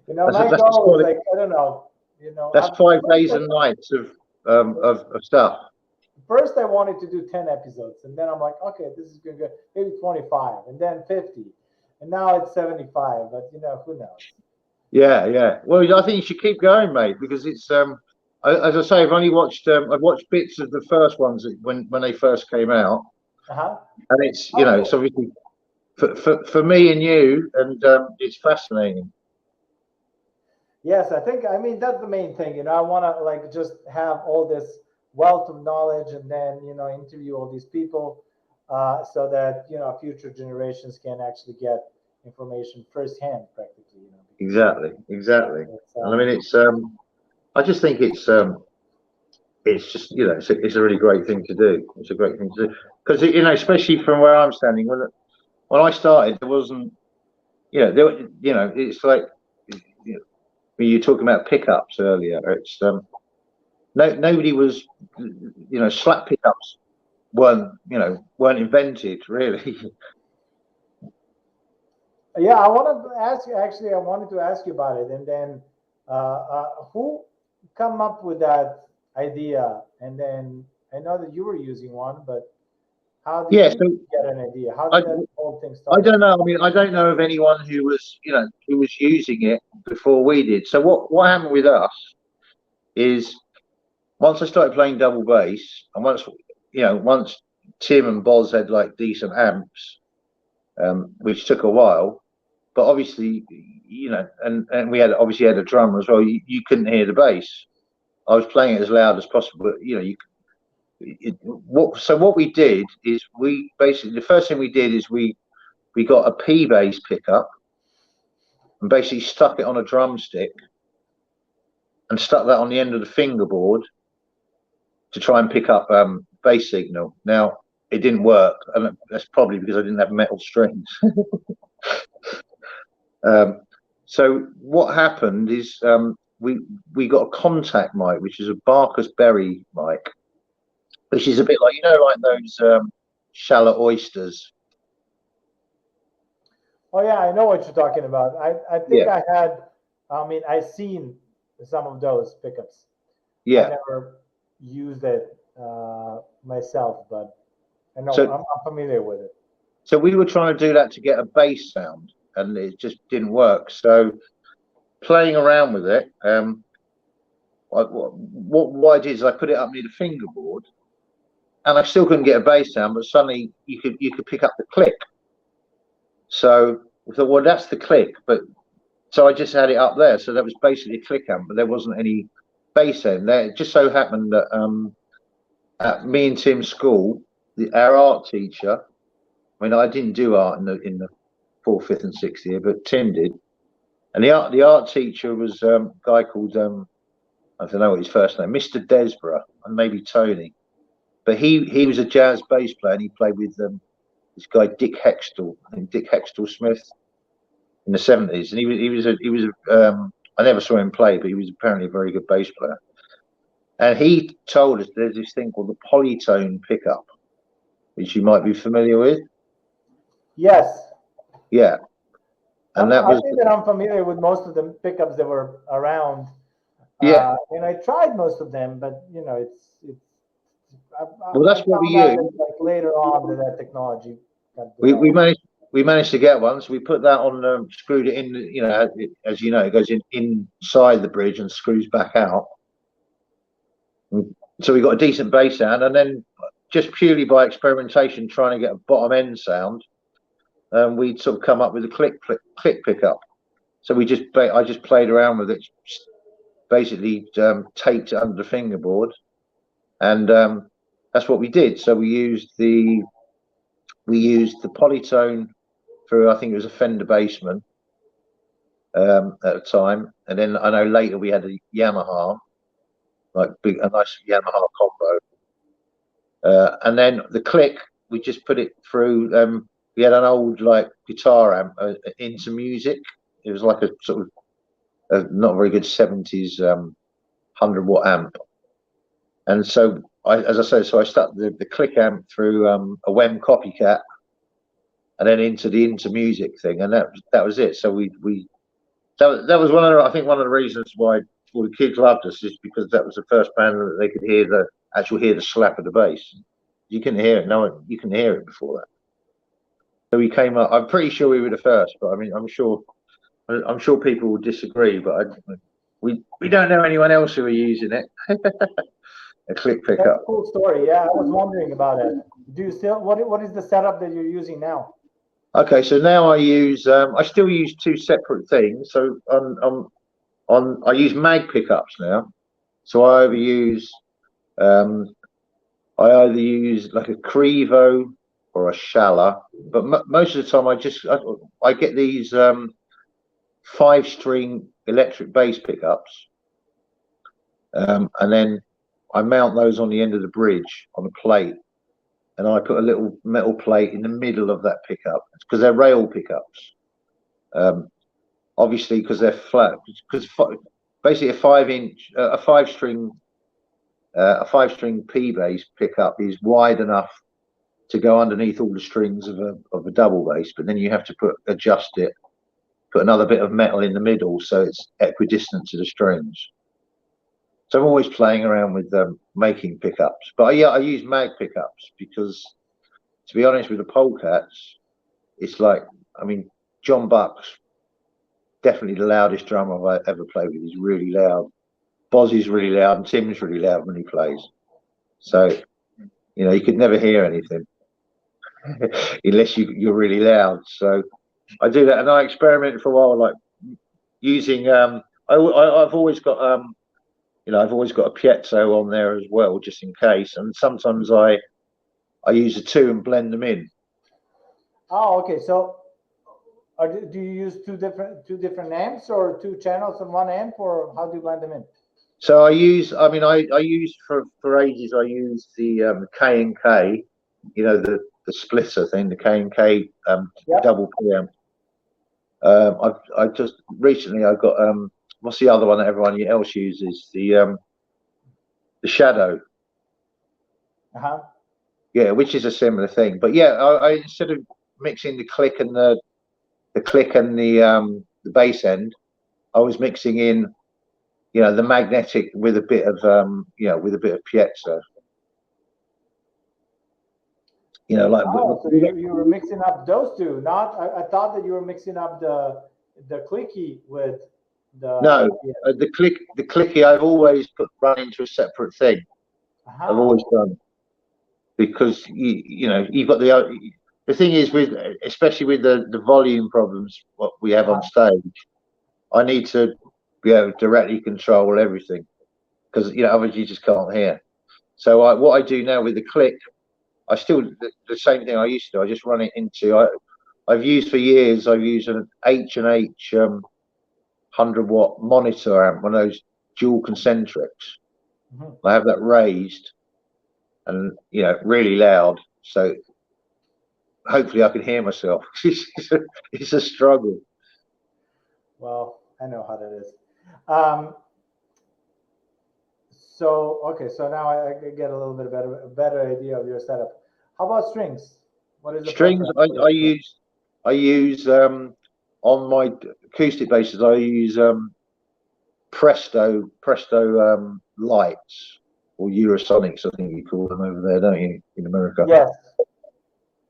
My goal is like, I don't know. That's 5 days and nights of stuff. First, I wanted to do 10 episodes, and then I'm like, okay, this is going to go maybe 25, and then 50, and now it's 75. But who knows? Yeah. Well, I think you should keep going, mate, because it's as I say, I've watched bits of the first ones when they first came out, and it's it's obviously for me and you, and it's fascinating. Yes, I mean that's the main thing. I want to like just have all this wealth of knowledge, and then interview all these people, so that future generations can actually get information firsthand, practically. Exactly. And I mean, it's I just think it's just it's a really great thing to do. It's a great thing to do because especially from where I'm standing, when I started, there wasn't it's like when you were talking about pickups earlier. It's nobody was slap pickups weren't invented really. Yeah, I wanted to ask you about it, and then who come up with that idea? And then I know that you were using one, but how did you get an idea? How did that whole thing start? I don't know. I mean, I don't know of anyone who was using it before we did. So what happened with us is once I started playing double bass, and once Tim and Boz had like decent amps, which took a while, but obviously, and we had a drummer as well. You couldn't hear the bass. I was playing it as loud as possible, but what we did is we basically, the first thing we did is we got a P bass pickup and basically stuck it on a drumstick and stuck that on the end of the fingerboard to try and pick up bass signal. Now it didn't work, and that's probably because I didn't have metal strings. So what happened is we got a contact mic, which is a Barker's Berry mic, which is a bit like, you know, like those shallot oysters. Oh yeah, I know what you're talking about. I think Yeah. I seen some of those pickups. Yeah. I never used it myself, but I know So- I'm familiar with it. So we were trying to do that to get a bass sound, and it just didn't work. So playing around with it, what I did is I put it up near the fingerboard, and I still couldn't get a bass sound, but suddenly you could pick up the click. So I thought, well, that's the click, but so I just had it up there. So that was basically a click amp, but there wasn't any bass in there. It just so happened that at me and Tim's school, our art teacher, I mean, I didn't do art in the 4th, 5th, and 6th year, but Tim did. And the art teacher was a guy called I don't know what his first name, Mr. Desborough, and maybe Tony. But he was a jazz bass player, and he played with this guy Dick Hextall, I think Dick Hextall Smith, in the 70s. And he was I never saw him play, but he was apparently a very good bass player. And he told us there's this thing called the polytone pickup, which you might be familiar with. Yes. Yeah. And I think that I'm familiar with most of the pickups that were around. Yeah. And I tried most of them, but you know, it's. Well, that's what we use. Like later on, that technology. We managed to get one, so we put that on, screwed it in. You know, as you know, it goes inside the bridge and screws back out. So we got a decent bass sound, and then just purely by experimentation, trying to get a bottom end sound, we'd sort of come up with a click pickup. So I just played around with it, basically taped it under the fingerboard, and that's what we did. So we used the polytone for, I think it was a Fender Bassman at the time, and then I know later we had a Yamaha, like a nice Yamaha combo, and then the click, we just put it through. We had an old like guitar amp into music. It was like a sort of not very good 70s 100-watt amp, and so as I said, so I stuck the click amp through a WEM copycat, and then into the music thing, and that was it. So that was I think one of the reasons why all the kids loved us, is because that was the first band that they could hear the slap of the bass. You couldn't hear it. You couldn't hear it before that. So we came up. I'm pretty sure we were the first, but I mean, I'm sure people would disagree, but we don't know anyone else who are using it. A click pickup. That's a cool story. Yeah, I was wondering about it. Do you still what is the setup that you're using now? Okay, so now I still use two separate things. So I use mag pickups now. So I either use like a Crevo or a Shala, but most of the time I get these 5-string electric bass pickups, and then I mount those on the end of the bridge on a plate, and I put a little metal plate in the middle of that pickup, because they're rail pickups. Obviously, because they're flat, because basically a 5-string P bass pickup is wide enough to go underneath all the strings of a double bass, but then you have to adjust it, put another bit of metal in the middle so it's equidistant to the strings. So I'm always playing around with making pickups, but yeah, I use mag pickups because, to be honest, with the Polecats, it's like, I mean, John Buck's definitely the loudest drummer I've ever played with. He's really loud. Bozzy's really loud, and Tim's really loud when he plays. So, you know, you could never hear anything unless you're really loud. So I do that, and I experimented for a while, like using I've always got I've always got a piezo on there as well, just in case. And sometimes I use the two and blend them in. Oh, okay. So do you use two different amps or two channels on one amp, or how do you blend them in? So I use for ages. I used the K and K, the splitter thing, the K and K double preamp. I've just recently I got what's the other one that everyone else uses? The Shadow. Uh-huh. Yeah, which is a similar thing. But yeah, I instead of mixing the click and the bass end, I was mixing in, the magnetic with a bit of piezo. So you were mixing up those two. Not I thought that you were mixing up the clicky with the. No, the clicky I've always run into a separate thing. Uh-huh. I've always done, because you've got the thing is, especially with the volume problems what we have on stage, I need to be able to directly control everything, because otherwise you just can't hear. So what I do now with the click, I still the same thing I used to do. I just run it into I've used for years. I've used an H&H 100-watt monitor amp, one of those dual concentrics. I have that raised and really loud, so hopefully I can hear myself. It's a struggle. Well, I know how that is. So now I get a little bit better idea of your setup. How about strings? What is the strings? I use on my acoustic basses. I use Presto lights, or Eurosonics, I think you call them over there, don't you, in America? Yes.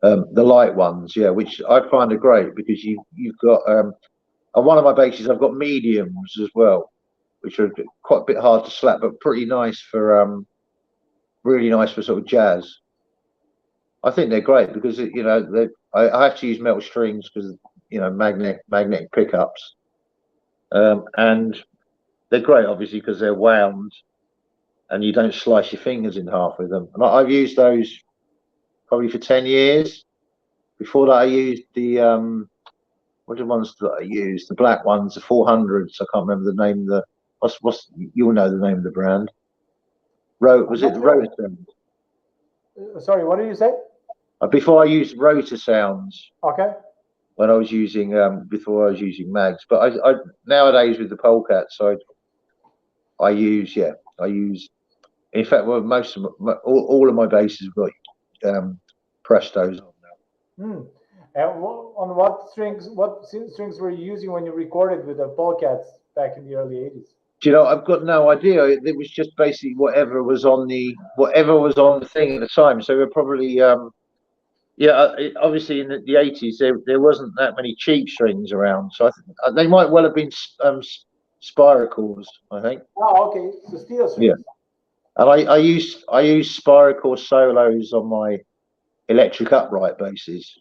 The light ones, yeah, which I find are great, because you've got on one of my basses I've got mediums as well, which are quite a bit hard to slap, but pretty nice for really nice for sort of jazz. I think they're great because I have to use metal strings because magnetic pickups, and they're great obviously because they're wound and you don't slice your fingers in half with them. And I've used those probably for 10 years. Before that I used the what are the ones that I used? The black ones, the 400s. I can't remember the name of the what's you'll know the name of the brand. Was it the Rotor Sound? Sorry, what did you say? Before I used Rotor Sounds. Okay. When I was using before I was using mags, but I nowadays with the Polecats, I use in fact, well, most of all of my basses have got Prestos on now. And on what strings were you using when you recorded with the Polecats back in the early 80s? Do you know, I've got no idea. It was just basically whatever was on the thing at the time. So we're probably obviously in the 80s there wasn't that many cheap strings around, so I think they might well have been spiracles, I think. Oh, okay, so steel strings. Yeah, and I use spiracle solos on my electric upright basses,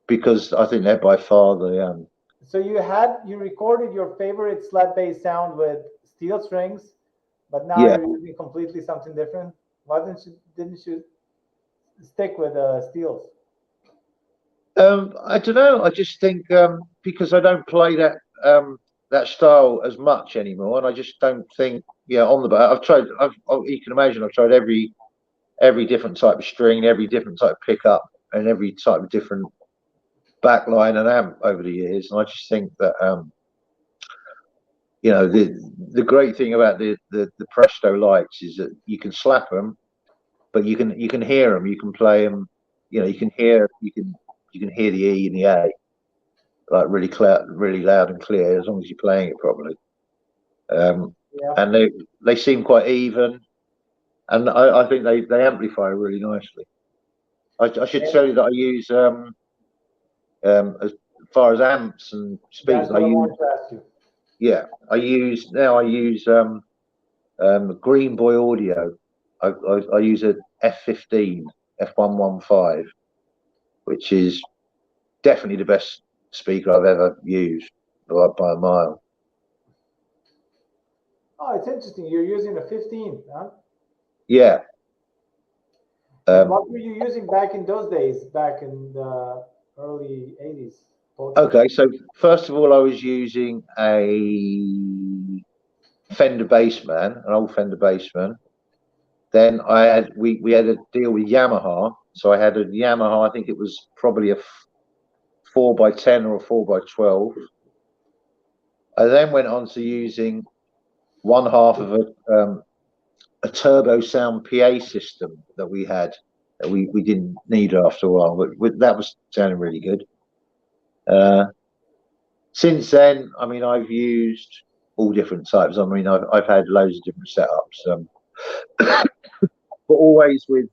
because I think they're by far the So you recorded your favorite slap bass sound with steel strings, but now you're using completely something different. Why didn't you stick with steels? I don't know. I just think because I don't play that style as much anymore, and I just don't think on the bass. You can imagine I've tried every different type of string, every different type of pickup, and every type of different backline and amp over the years, and I just think that the great thing about the Presto lights is that you can slap them, but you can hear them, you can play them, you can hear the E and the A like really loud and clear, as long as you're playing it properly. And they seem quite even, and I think they amplify really nicely. I should tell you that I use as far as amps and speakers, I use Green Boy Audio. I use a F15 F115, which is definitely the best speaker I've ever used by a mile. Oh, it's interesting. You're using a 15, huh? Yeah. And what were you using back in those days, back in the early 80s? Okay, so first of all, I was using a Fender Bassman, an old Fender Bassman. Then we had a deal with Yamaha, so I had a Yamaha. I think it was probably a 4x10 or a 4x12. I then went on to using one half of a turbo sound PA system that we had that we didn't need after a while, but that was sounding really good. Since then, I mean, I've used all different types. I mean, I've had loads of different setups, but always with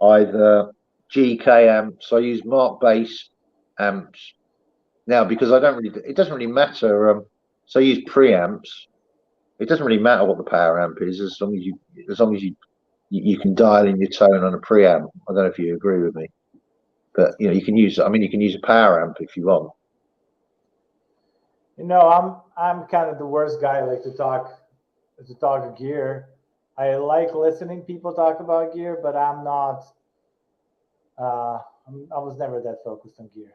either GK amps. I use Mark bass amps now because it doesn't really matter. So I use preamps. It doesn't really matter what the power amp is as long as you can dial in your tone on a preamp. I don't know if you agree with me, but you can use. I mean, you can use a power amp if you want. I'm kind of the worst guy like to talk gear. I like listening people talk about gear, but I'm not. I was never that focused on gear.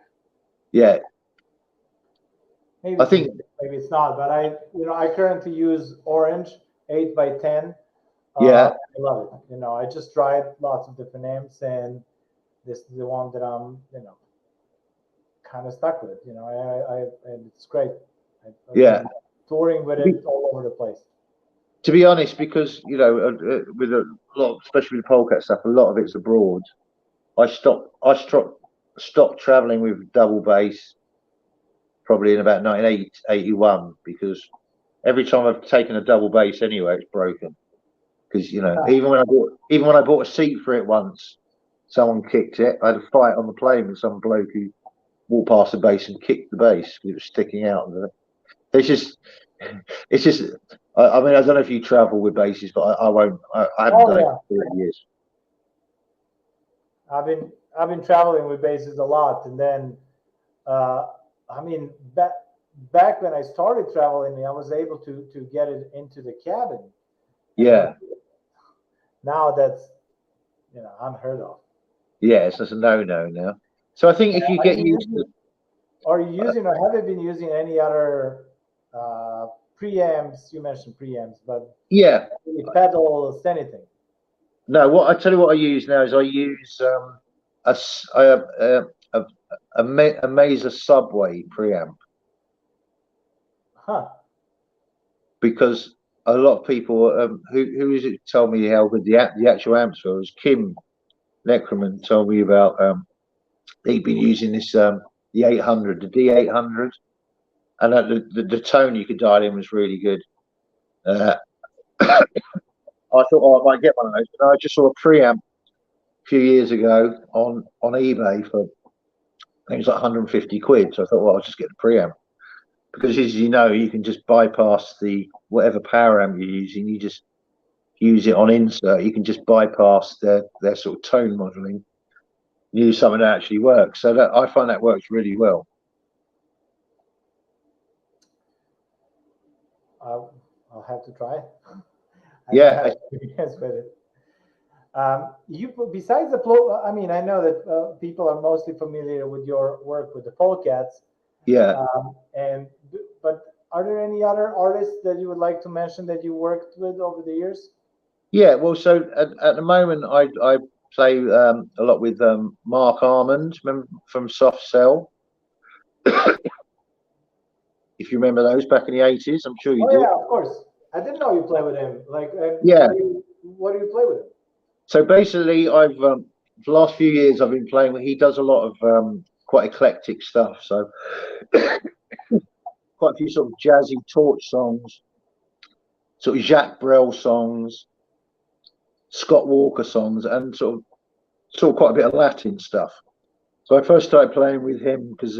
Yeah. Maybe maybe it's not, but I currently use Orange 8x10. Yeah. I love it. I just tried lots of different amps, and this is the one that I'm kind of stuck with. And it's great. I've been touring with it all over the place. To be honest, because with a lot, especially with Polecat stuff, a lot of it's abroad. I stopped traveling with double bass probably in about 1981 because every time I've taken a double bass anyway, it's broken. Because even when I bought a seat for it once, someone kicked it. I had a fight on the plane with some bloke who walked past the bass and kicked the bass because it was sticking out. It's just. I mean, I don't know if you travel with basses, but I won't. I haven't done it for 30 years. I've been traveling with basses a lot, and then I mean back when I started traveling, I was able to get it into the cabin. Yeah. Now that's unheard of. Yes, that's a no-no now. So I think if you get used to. Are you using or have you been using any other preamps? You mentioned preamps, but pedals, anything? No, I tell you what I use now is I use a Mesa Subway preamp. Huh. Because a lot of people who is it tell me how good the actual amps were. It was Kim Neckerman told me about he'd been using this the 800, the D800, and the tone you could dial in was really good. I thought, I might get one of those, but I just saw a preamp a few years ago on eBay for I think it was like 150 quid. So I thought, well, I'll just get the preamp because, as you know, you can just bypass the whatever power amp you're using. You just use it on insert. You can just bypass their sort of tone modeling. Use something that actually works. So that I find that works really well. I'll have to try. Yeah. Yes, with it. You besides the I mean, I know that people are mostly familiar with your work with the Polecats. Yeah. But are there any other artists that you would like to mention that you worked with over the years? Yeah. Well, so at the moment, I play a lot with Mark Almond from Soft Cell. If you remember those back in the 80s, I'm sure you do. Yeah, of course. I didn't know you play with him. Like, yeah. What do you play with him? So basically, I've for the last few years I've been playing with. He does a lot of quite eclectic stuff. So quite a few sort of jazzy torch songs, sort of Jacques Brel songs, Scott Walker songs, and sort of quite a bit of Latin stuff. So I first started playing with him because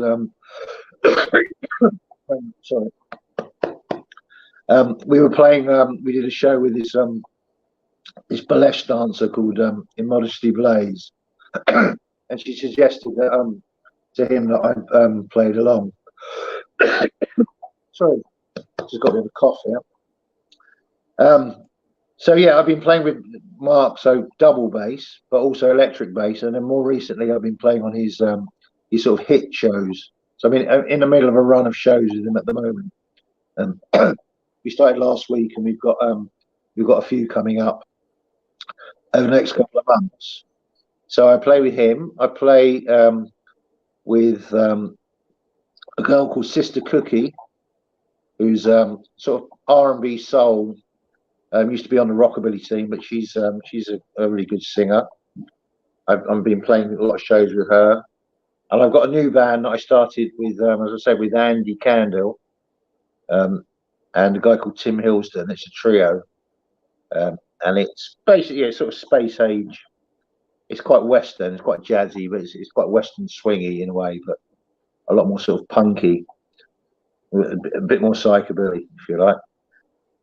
sorry. We were playing. We did a show with this burlesque dancer called Immodesty Blaze, and she suggested that to him that I played along. Sorry, just got a bit of a cough here. So yeah, I've been playing with Mark, so double bass, but also electric bass, and then more recently I've been playing on his sort of hit shows. So I mean, in the middle of a run of shows with him at the moment. We started last week, and we've got a few coming up over the next couple of months. So I play with him. I play with a girl called Sister Cookie, who's sort of R&B soul. Used to be on the rockabilly scene, but she's a really good singer. I've been playing a lot of shows with her, and I've got a new band that I started with, as I said, with Andy Candle, and a guy called Tim Hillston. It's a trio, and it's basically sort of space age. It's quite Western, it's quite jazzy, but it's quite Western swingy in a way, but a lot more sort of punky, a bit more psychobilly, if you like.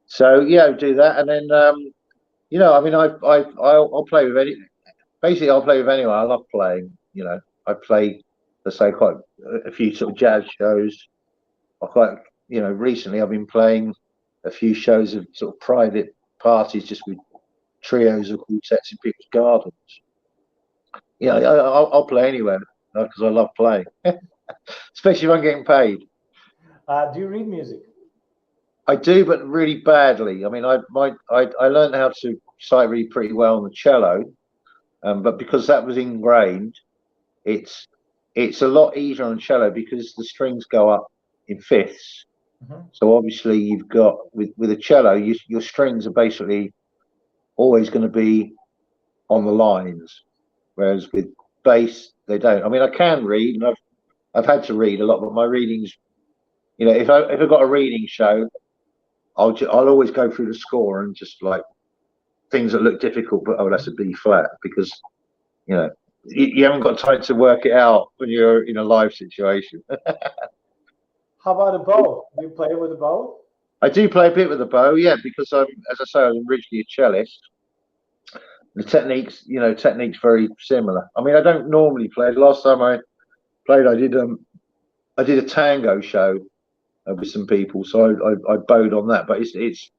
So yeah, do that, and then you know, I mean, I'll play with any. Basically, I'll play with anyone. I love playing. You know, I play, let's say, quite a few sort of jazz shows. You know, recently I've been playing a few shows of sort of private parties, just with trios or quartets in people's gardens. Yeah, I'll play anywhere because I love playing, especially if I'm getting paid. Do you read music? I do, but really badly. I mean, I learned how to sight read pretty well on the cello, but because that was ingrained, it's a lot easier on cello because the strings go up in fifths. So obviously you've got with a cello, your strings are basically always going to be on the lines, whereas with bass they don't. I mean, I can read, and I've had to read a lot, but my readings, you know, if I've got a reading show, I'll always go through the score and just like things that look difficult, but that's a B flat, because you know you haven't got time to work it out when you're in a live situation. How about a bow? Do you play with a bow? I do play a bit with the bow, yeah, because as I say, I'm originally a cellist. The technique's very similar. I mean, I don't normally play. The last time I played, I did a tango show with some people, so I bowed on that. But it's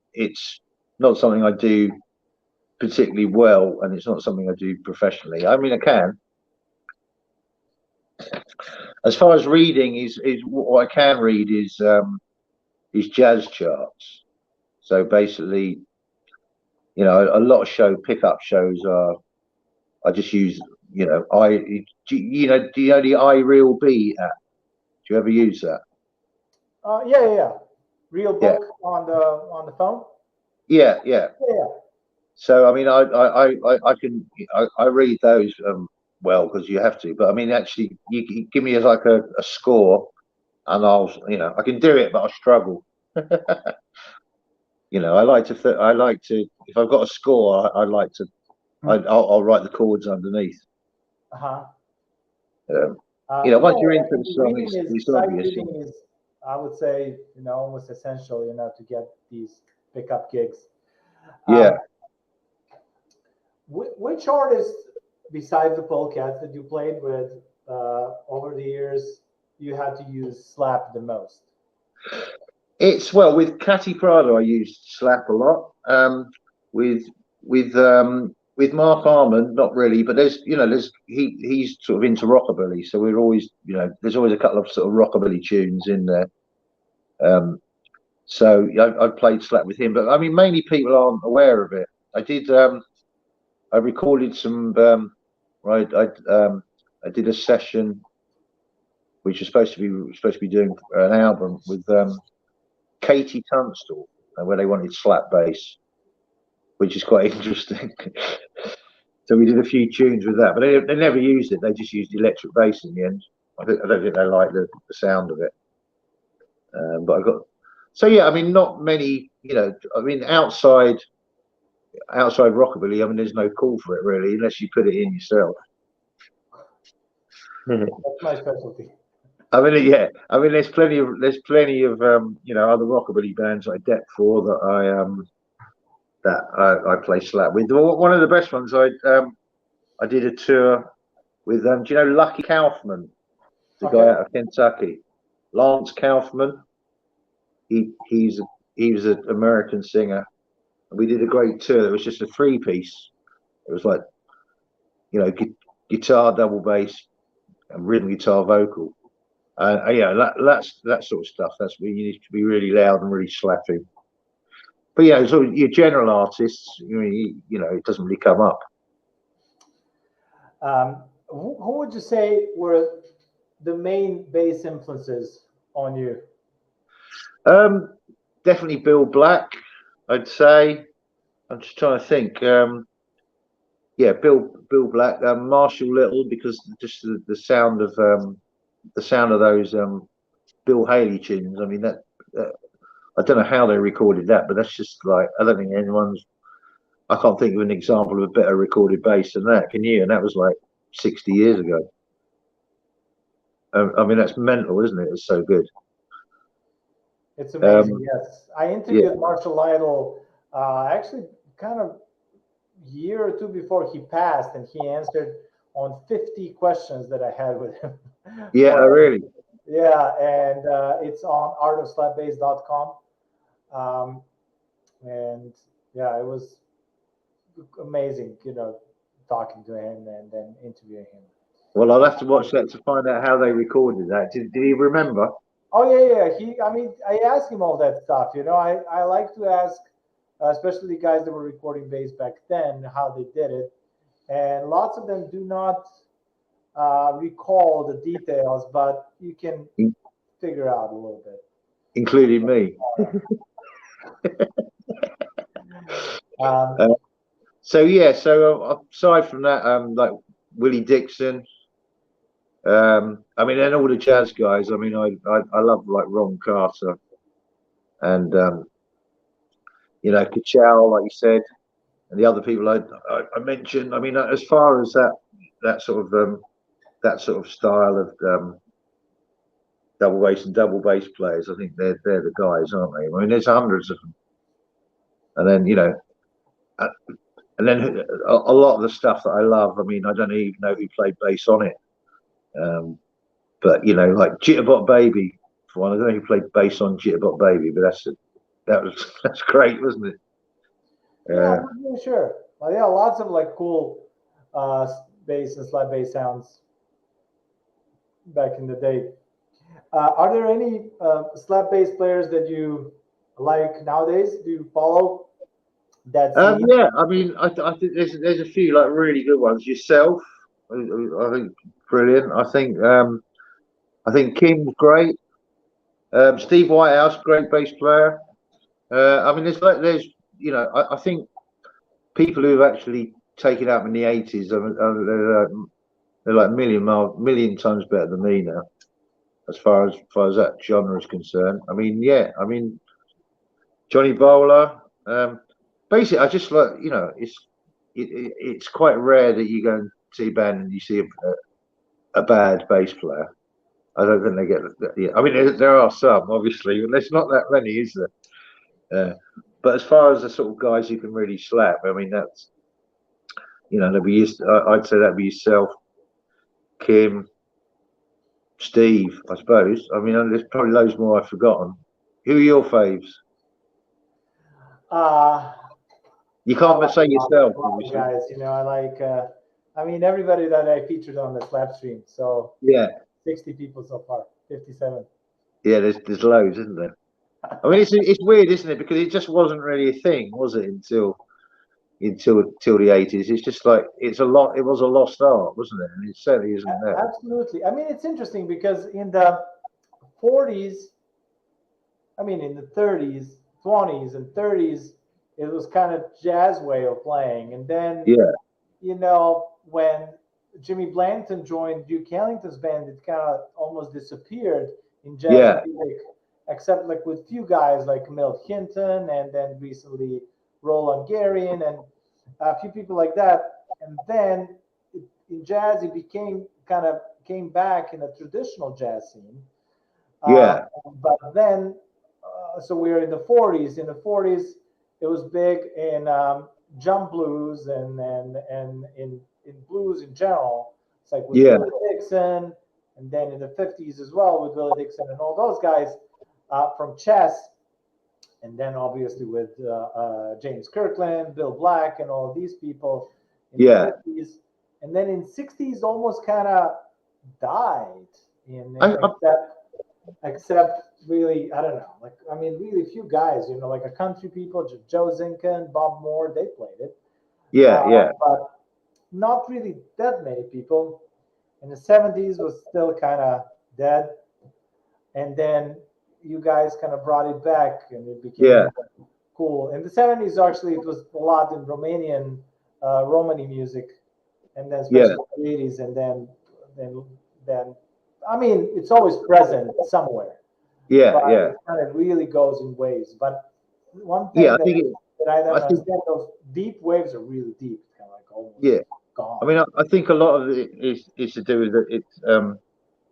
not something I do particularly well, and it's not something I do professionally. I mean, I can. As far as reading is what I can read is jazz charts. So basically, you know, a lot of pickup shows I just use, you know, do you know the iRealB app? Do you ever use that? Yeah. Real book on the phone. Yeah. Yeah. So I mean, I read those well, because you have to. But I mean, actually, you give me like a score, and I can do it, but I struggle. You know, I like to if I've got a score, I'll write the chords underneath. You know, once you're into the song, it's obvious. Reading is, I would say, you know, almost essential, you know, to get these pickup gigs. Yeah. Which artists, besides the Polecats that you played with over the years, you had to use slap the most? It's with Catty Prado, I used slap a lot. With Mark Almond, not really, but he's sort of into rockabilly, so we're always, you know, there's always a couple of sort of rockabilly tunes in there. So I played slap with him, but I mean, mainly people aren't aware of it. I recorded some. I did a session, which was supposed to be doing an album with Katie Tunstall, where they wanted slap bass, which is quite interesting. So we did a few tunes with that, but they never used it. They just used electric bass in the end. I don't think they liked the sound of it. But I got. So yeah, I mean, not many. You know, I mean, outside rockabilly, I mean, there's no call for it really, unless you put it in yourself. That's my specialty. I mean, yeah. I mean, there's plenty of you know, other rockabilly bands like Deck 4 that I play slap with. One of the best ones, I did a tour with do you know Lucky Kaufman, the guy out of Kentucky, Lance Kaufman. He was an American singer. we did a great tour. It was just a 3-piece. It was like, you know, guitar, double bass, and rhythm guitar, vocal. Yeah, that's that sort of stuff. That's where you need to be really loud and really slapping. But yeah, so your general artists, you know, it doesn't really come up. Who would you say were the main bass influences on you? Definitely Bill Black, I'd say. I'm just trying to think. Yeah, Bill Black, Marshall Little, because just the sound of those Bill Haley tunes. I mean that I don't know how they recorded that, but that's just like, I don't think I can't think of an example of a better recorded bass than that. Can you? And that was like 60 years ago. I mean, that's mental, isn't it? It's so good. It's amazing. Yes, I interviewed Marshall Lytle actually kind of a year or two before he passed, and he answered on 50 questions that I had with him. Yeah, really. Yeah, and it's on artofslapbass.com. And yeah, it was amazing, you know, talking to him and then interviewing him. Well, I'll have to watch that to find out how they recorded that. Did he remember? Oh yeah. I mean, I asked him all that stuff. You know, I like to ask, especially the guys that were recording bass back then, how they did it, and lots of them do not recall the details, but you can figure out a little bit, including me. So yeah, so aside from that, like Willie Dixon, I mean, and all the jazz guys. I mean, I love like Ron Carter, and you know, Kachal, like you said, and the other people I mentioned. I mean, as far as that sort of style of double bass and double bass players, I think they're the guys, aren't they? I mean, there's hundreds of them, and then you know. And then a lot of the stuff that I love, I mean, I don't even know who played bass on it. But, you know, like Jitterbot Baby, for one. I don't know who played bass on Jitterbot Baby, but that's great, wasn't it? Yeah, I'm not really sure. Well, yeah, lots of like cool bass and slap bass sounds back in the day. Are there any slap bass players that you like nowadays? Do you follow that scene? Yeah, I mean, I think there's a few like really good ones. Yourself, I think brilliant. I think Kim's great. Steve Whitehouse, great bass player. I mean, there's you know, I think people who've actually taken up in the 80s they're like million times better than me now, as far as that genre is concerned. I mean, yeah, I mean, Johnny Bowler. Basically, I just like, you know, it's quite rare that you go and see a band and you see a bad bass player. I don't think they get. Yeah, I mean, there are some, obviously, but there's not that many, is there? But as far as the sort of guys who can really slap, I mean, that's, you know, I'd say that'd be yourself, Kim, Steve, I suppose. I mean, there's probably loads more I've forgotten. Who are your faves? You can't say yourself, obviously. Guys, you know, I like. I mean, everybody that I featured on the Slapstream. So yeah, 60 people so far, 57. Yeah, there's loads, isn't there? I mean, it's weird, isn't it? Because it just wasn't really a thing, was it, until the 80s? It's just like it was a lost art, wasn't it? And it certainly isn't now. Absolutely. I mean, it's interesting because in the 40s, I mean, in the 30s, 20s, and 30s, it was kind of jazz way of playing, and then you know, when Jimmy Blanton joined Duke Ellington's band, it kind of almost disappeared in jazz music, except like with few guys like Milt Hinton, and then recently Roland Garrian, and a few people like that. And then in jazz, it came back in a traditional jazz scene. But then, so we were in the 40s. In the 40s, it was big in jump blues and in blues in general. It's like with Willie Dixon, and then in the 50s as well with Willie Dixon and all those guys from Chess. and then obviously with James Kirkland, Bill Black, and all of these people in Yeah. the 50s, and then in 60s almost kind of died except really, I don't know, like, I mean, really few guys, you know, like a country people, Joe Zinka and Bob Moore, they played it. Yeah. But not really that many people. In the 70s was still kind of dead. And then you guys kind of brought it back and it became cool. In the 70s, actually, it was a lot in Romanian, Romani music. And then especially in the 80s. And then, I mean, it's always present somewhere. Yeah. It kind of really goes in waves. But one thing I think I don't understand, those deep waves are really deep, kind of like almost gone. I mean, I think a lot of it is to do with it.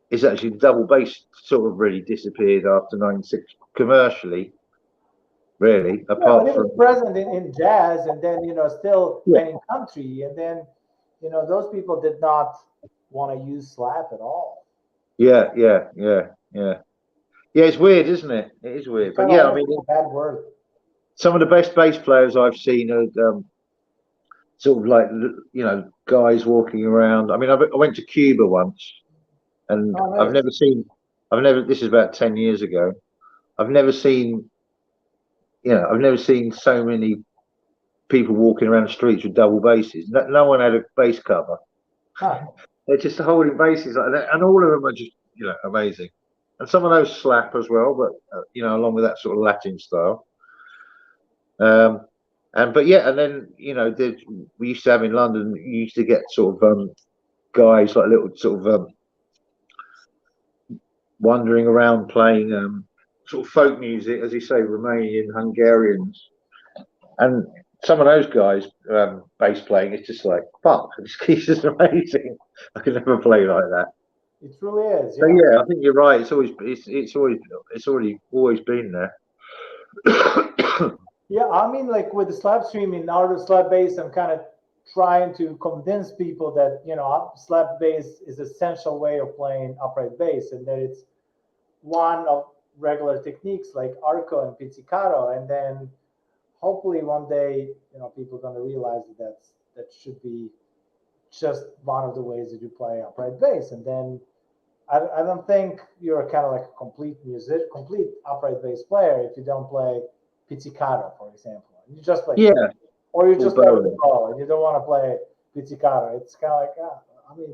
It's actually double bass sort of really disappeared after '96 commercially, really. Apart but it from was present in jazz, and then still and in country, and then those people did not want to use slap at all. Yeah. It's weird, isn't it? It is weird, but I mean, bad word. Some of the best bass players I've seen are sort of like guys walking around. I mean, I went to Cuba once, and nice. I've never. This is about 10 years ago. I've never seen so many people walking around the streets with double basses. No one had a bass cover. Huh. They're just holding basses like that, and all of them are just amazing. And some of those slap as well, but along with that sort of Latin style. And then we used to have in London. You used to get sort of guys like little sort of wandering around playing sort of folk music, as you say, Romanian, Hungarians, and some of those guys bass playing. It's just like fuck. It's just amazing. I could never play like that. It really is. So I think you're right. It's always been there. Yeah, I mean, like with the Slapstream in Art of Slap Bass, I'm kind of trying to convince people that slap bass is an essential way of playing upright bass, and that it's one of regular techniques like arco and pizzicato, and then hopefully one day people are going to realize that should be just one of the ways that you play upright bass, and then I don't think you're kind of like a complete upright bass player if you don't play pizzicato, for example. You just play or you just play with the bow and you don't want to play pizzicato. It's kind of like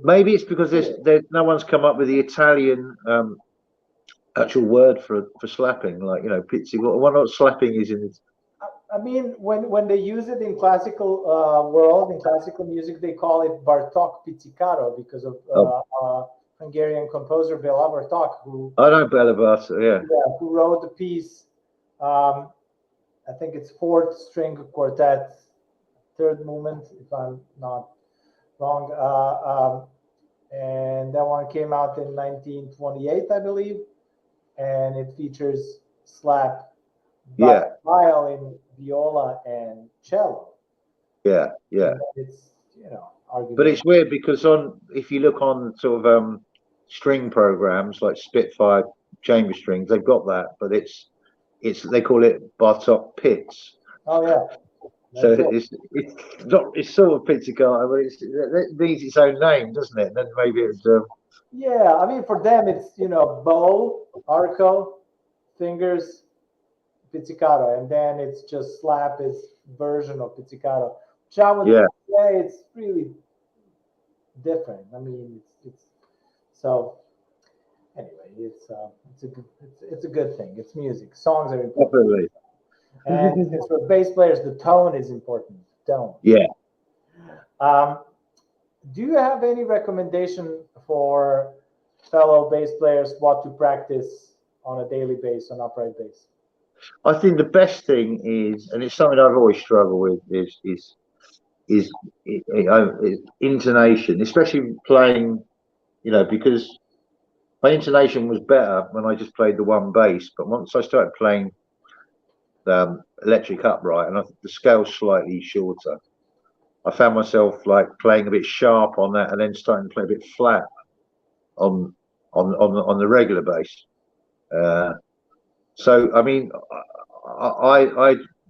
maybe it's because there's no one's come up with the Italian actual word for slapping, like pizzi. What slapping is in it? I mean, when they use it in classical world, in classical music, they call it Bartók pizzicato because of Hungarian composer Béla Bartók, who I know Béla Bartók, who wrote the piece. I think it's fourth string quartet, third movement, if I'm not wrong. And that one came out in 1928, I believe, and it features slap, violin, viola, and cello. Yeah. And it's but it's weird because if you look on sort of string programs like Spitfire chamber strings, they've got that, but it's they call it Bartók pits. Oh yeah. So it's sort of pizzicato, but it needs its own name, doesn't it? And then maybe it's I mean, for them it's bow, arco, fingers, pizzicato, and then it's just slap is version of pizzicato. Which I would say it's really different. I mean, it's so. Anyway, it's a good thing. It's music. Songs are important. Definitely. And since for bass players, the tone is important. Tone. Yeah. Do you have any recommendation for fellow bass players what to practice on a daily basis on upright bass? I think the best thing is, and it's something I've always struggled with, is intonation, especially playing. Because my intonation was better when I just played the one bass, but once I started playing the electric upright and the scale's slightly shorter, I found myself like playing a bit sharp on that and then starting to play a bit flat on the regular bass. So I mean,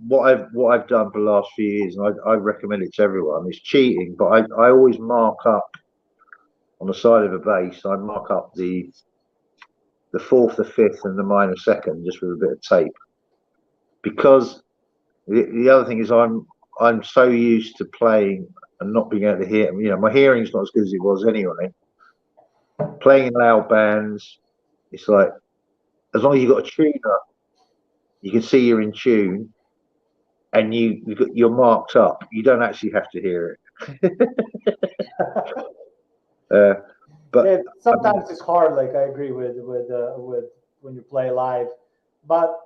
what I've done for the last few years, and I recommend it to everyone. It's cheating, but I always mark up on the side of a bass. I mark up the fourth, the fifth, and the minor second just with a bit of tape, because the other thing is I'm so used to playing and not being able to hear. You know, my hearing's not as good as it was anyway. Playing in loud bands, it's like, as long as you've got a tuner, you can see you're in tune, and you're marked up. You don't actually have to hear it. But yeah, sometimes it's hard. Like I agree with when you play live, but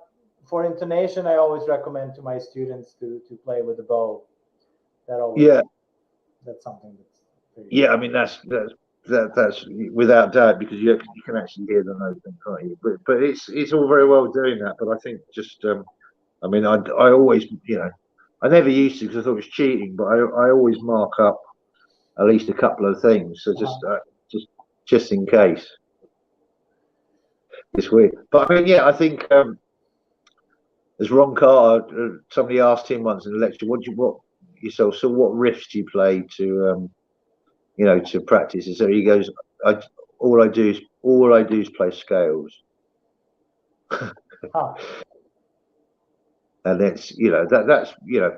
for intonation, I always recommend to my students to play with the bow. That always, that's something that's very I mean that's without doubt, because you can actually hear the note, can't you? But it's all very well doing that. But I think just I mean I always, you know, I never used to because I thought it was cheating, but I always mark up at least a couple of things, so just in case. It's weird, but I mean, I think as Ron Carter, somebody asked him once in a lecture, what yourself? So what riffs do you play to you know, to practice? And so he goes, all I do is play scales. And it's, you know, that's, you know,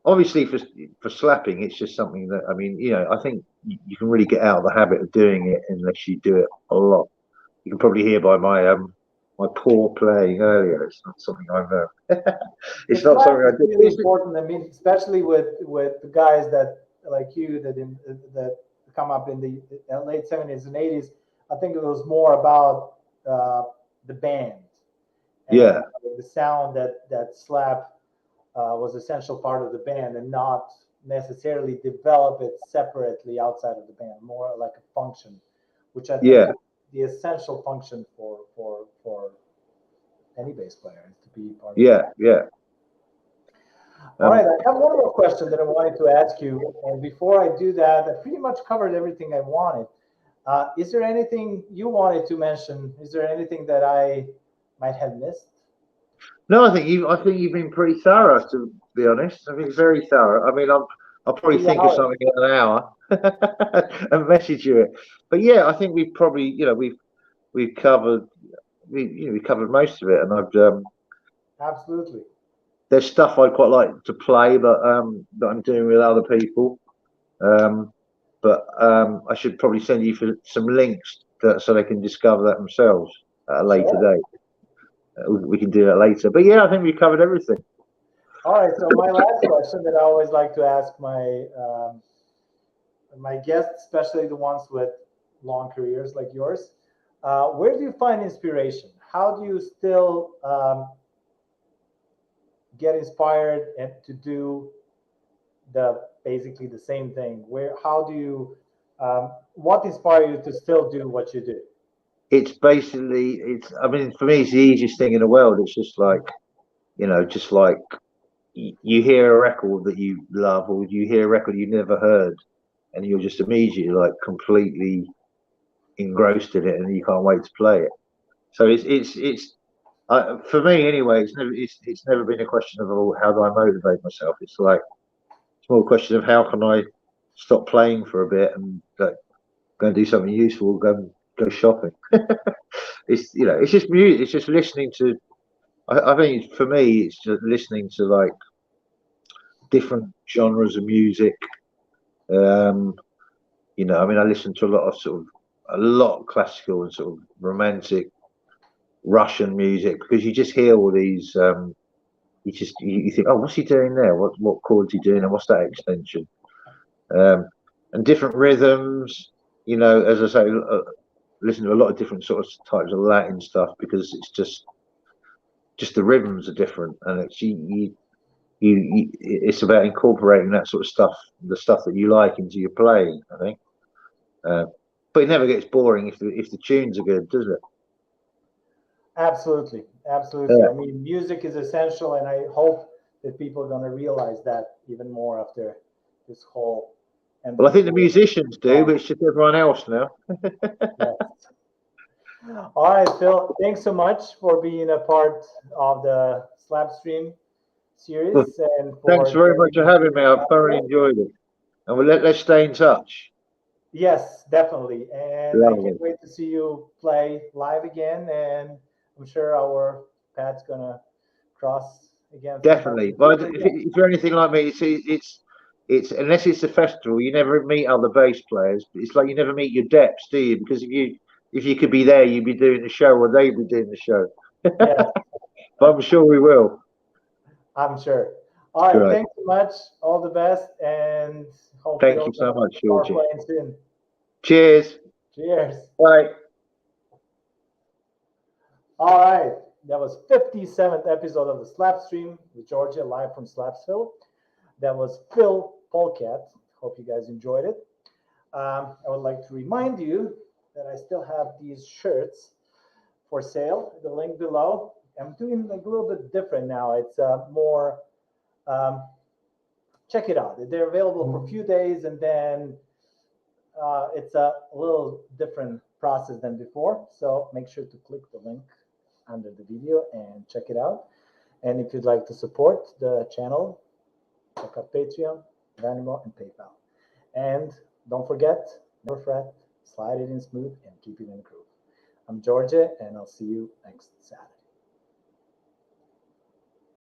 obviously for slapping, it's just something that, I mean, you know, I think you can really get out of the habit of doing it unless you do it a lot. You can probably hear by my my poor playing earlier. It's not something I've it's not something I do. Really important. I mean, especially with the guys that like you that come up in the late 70s and 80s. I think it was more about the band. And the sound that slap was essential part of the band, and not necessarily develop it separately outside of the band. More like a function, which I think is the essential function for any bass player, is to be part of All right, I have one more question that I wanted to ask you, and before I do that, I pretty much covered everything I wanted. Is there anything you wanted to mention? Is there anything that I might have missed? No, I think you've been pretty thorough, to be honest. I think very thorough. I mean, I'll probably think of something in an hour and message you it. But yeah, I think we've probably, you know, we've covered we covered most of it, and I've absolutely. There's stuff I'd quite like to play, but that I'm doing with other people. But I should probably send you for some links so they can discover that themselves at a later date. We can do that later. But yeah, I think we covered everything. All right. So my last question that I always like to ask my my guests, especially the ones with long careers like yours, where do you find inspiration? How do you still get inspired and to do basically the same thing? How do you what inspires you to still do what you do? It's basically, I mean, for me, it's the easiest thing in the world. It's just like, you know, just like you hear a record that you love, or you hear a record you never heard, and you're just immediately like completely engrossed in it, and you can't wait to play it. So it's for me anyway. It's never been a question of, oh, how do I motivate myself? It's like, it's more a question of how can I stop playing for a bit and go and do something useful, go shopping. It's, you know, it's just music. It's just listening to. I think for me, it's just listening to like different genres of music. You know, I mean, I listen to a lot of classical and sort of romantic Russian music, because you just hear all these. You think, oh, what's he doing there? What chords he doing, and what's that extension? And different rhythms. You know, as I say, listen to a lot of different sort of types of Latin stuff, because it's just the rhythms are different, and it's it's about incorporating that sort of stuff, the stuff that you like, into your playing, I think. But it never gets boring if the tunes are good, does it? Absolutely. I mean, music is essential, and I hope that people are going to realize that even more after this whole. Well, I think the musicians do, but it's just everyone else now. Yes. All right, Phil, thanks so much for being a part of the Slapstream series. And thanks very much for having me. I've thoroughly enjoyed it. And let's stay in touch. Yes, definitely. And I Lovely. can't wait to see you play live again. And I'm sure our paths gonna cross again. Definitely. But if you're anything like me, it's unless it's a festival, you never meet other bass players. It's like you never meet your depths, do you? Because if you could be there, you'd be doing the show, or they'd be doing the show. Yes, But I'm sure we will. I'm sure. All right, Great. thanks so much. All the best, and hopefully Thank you so much, start Djordje. playing soon. Cheers. Cheers. Bye. All right, that was 57th episode of the Slapstream with Djordje live from Slapsville. That was PHIL POLECAT. Hope you guys enjoyed it. I would like to remind you that I still have these shirts for sale. The link below. I'm doing like a little bit different now. It's more. Check it out. They're available for a few days, and then it's a little different process than before. So make sure to click the link under the video and check it out. And if you'd like to support the channel, check out Patreon, Venmo, and PayPal. And don't forget, never fret, slide it in smooth, and keep it in the groove. I'm Djordje, and I'll see you next Saturday.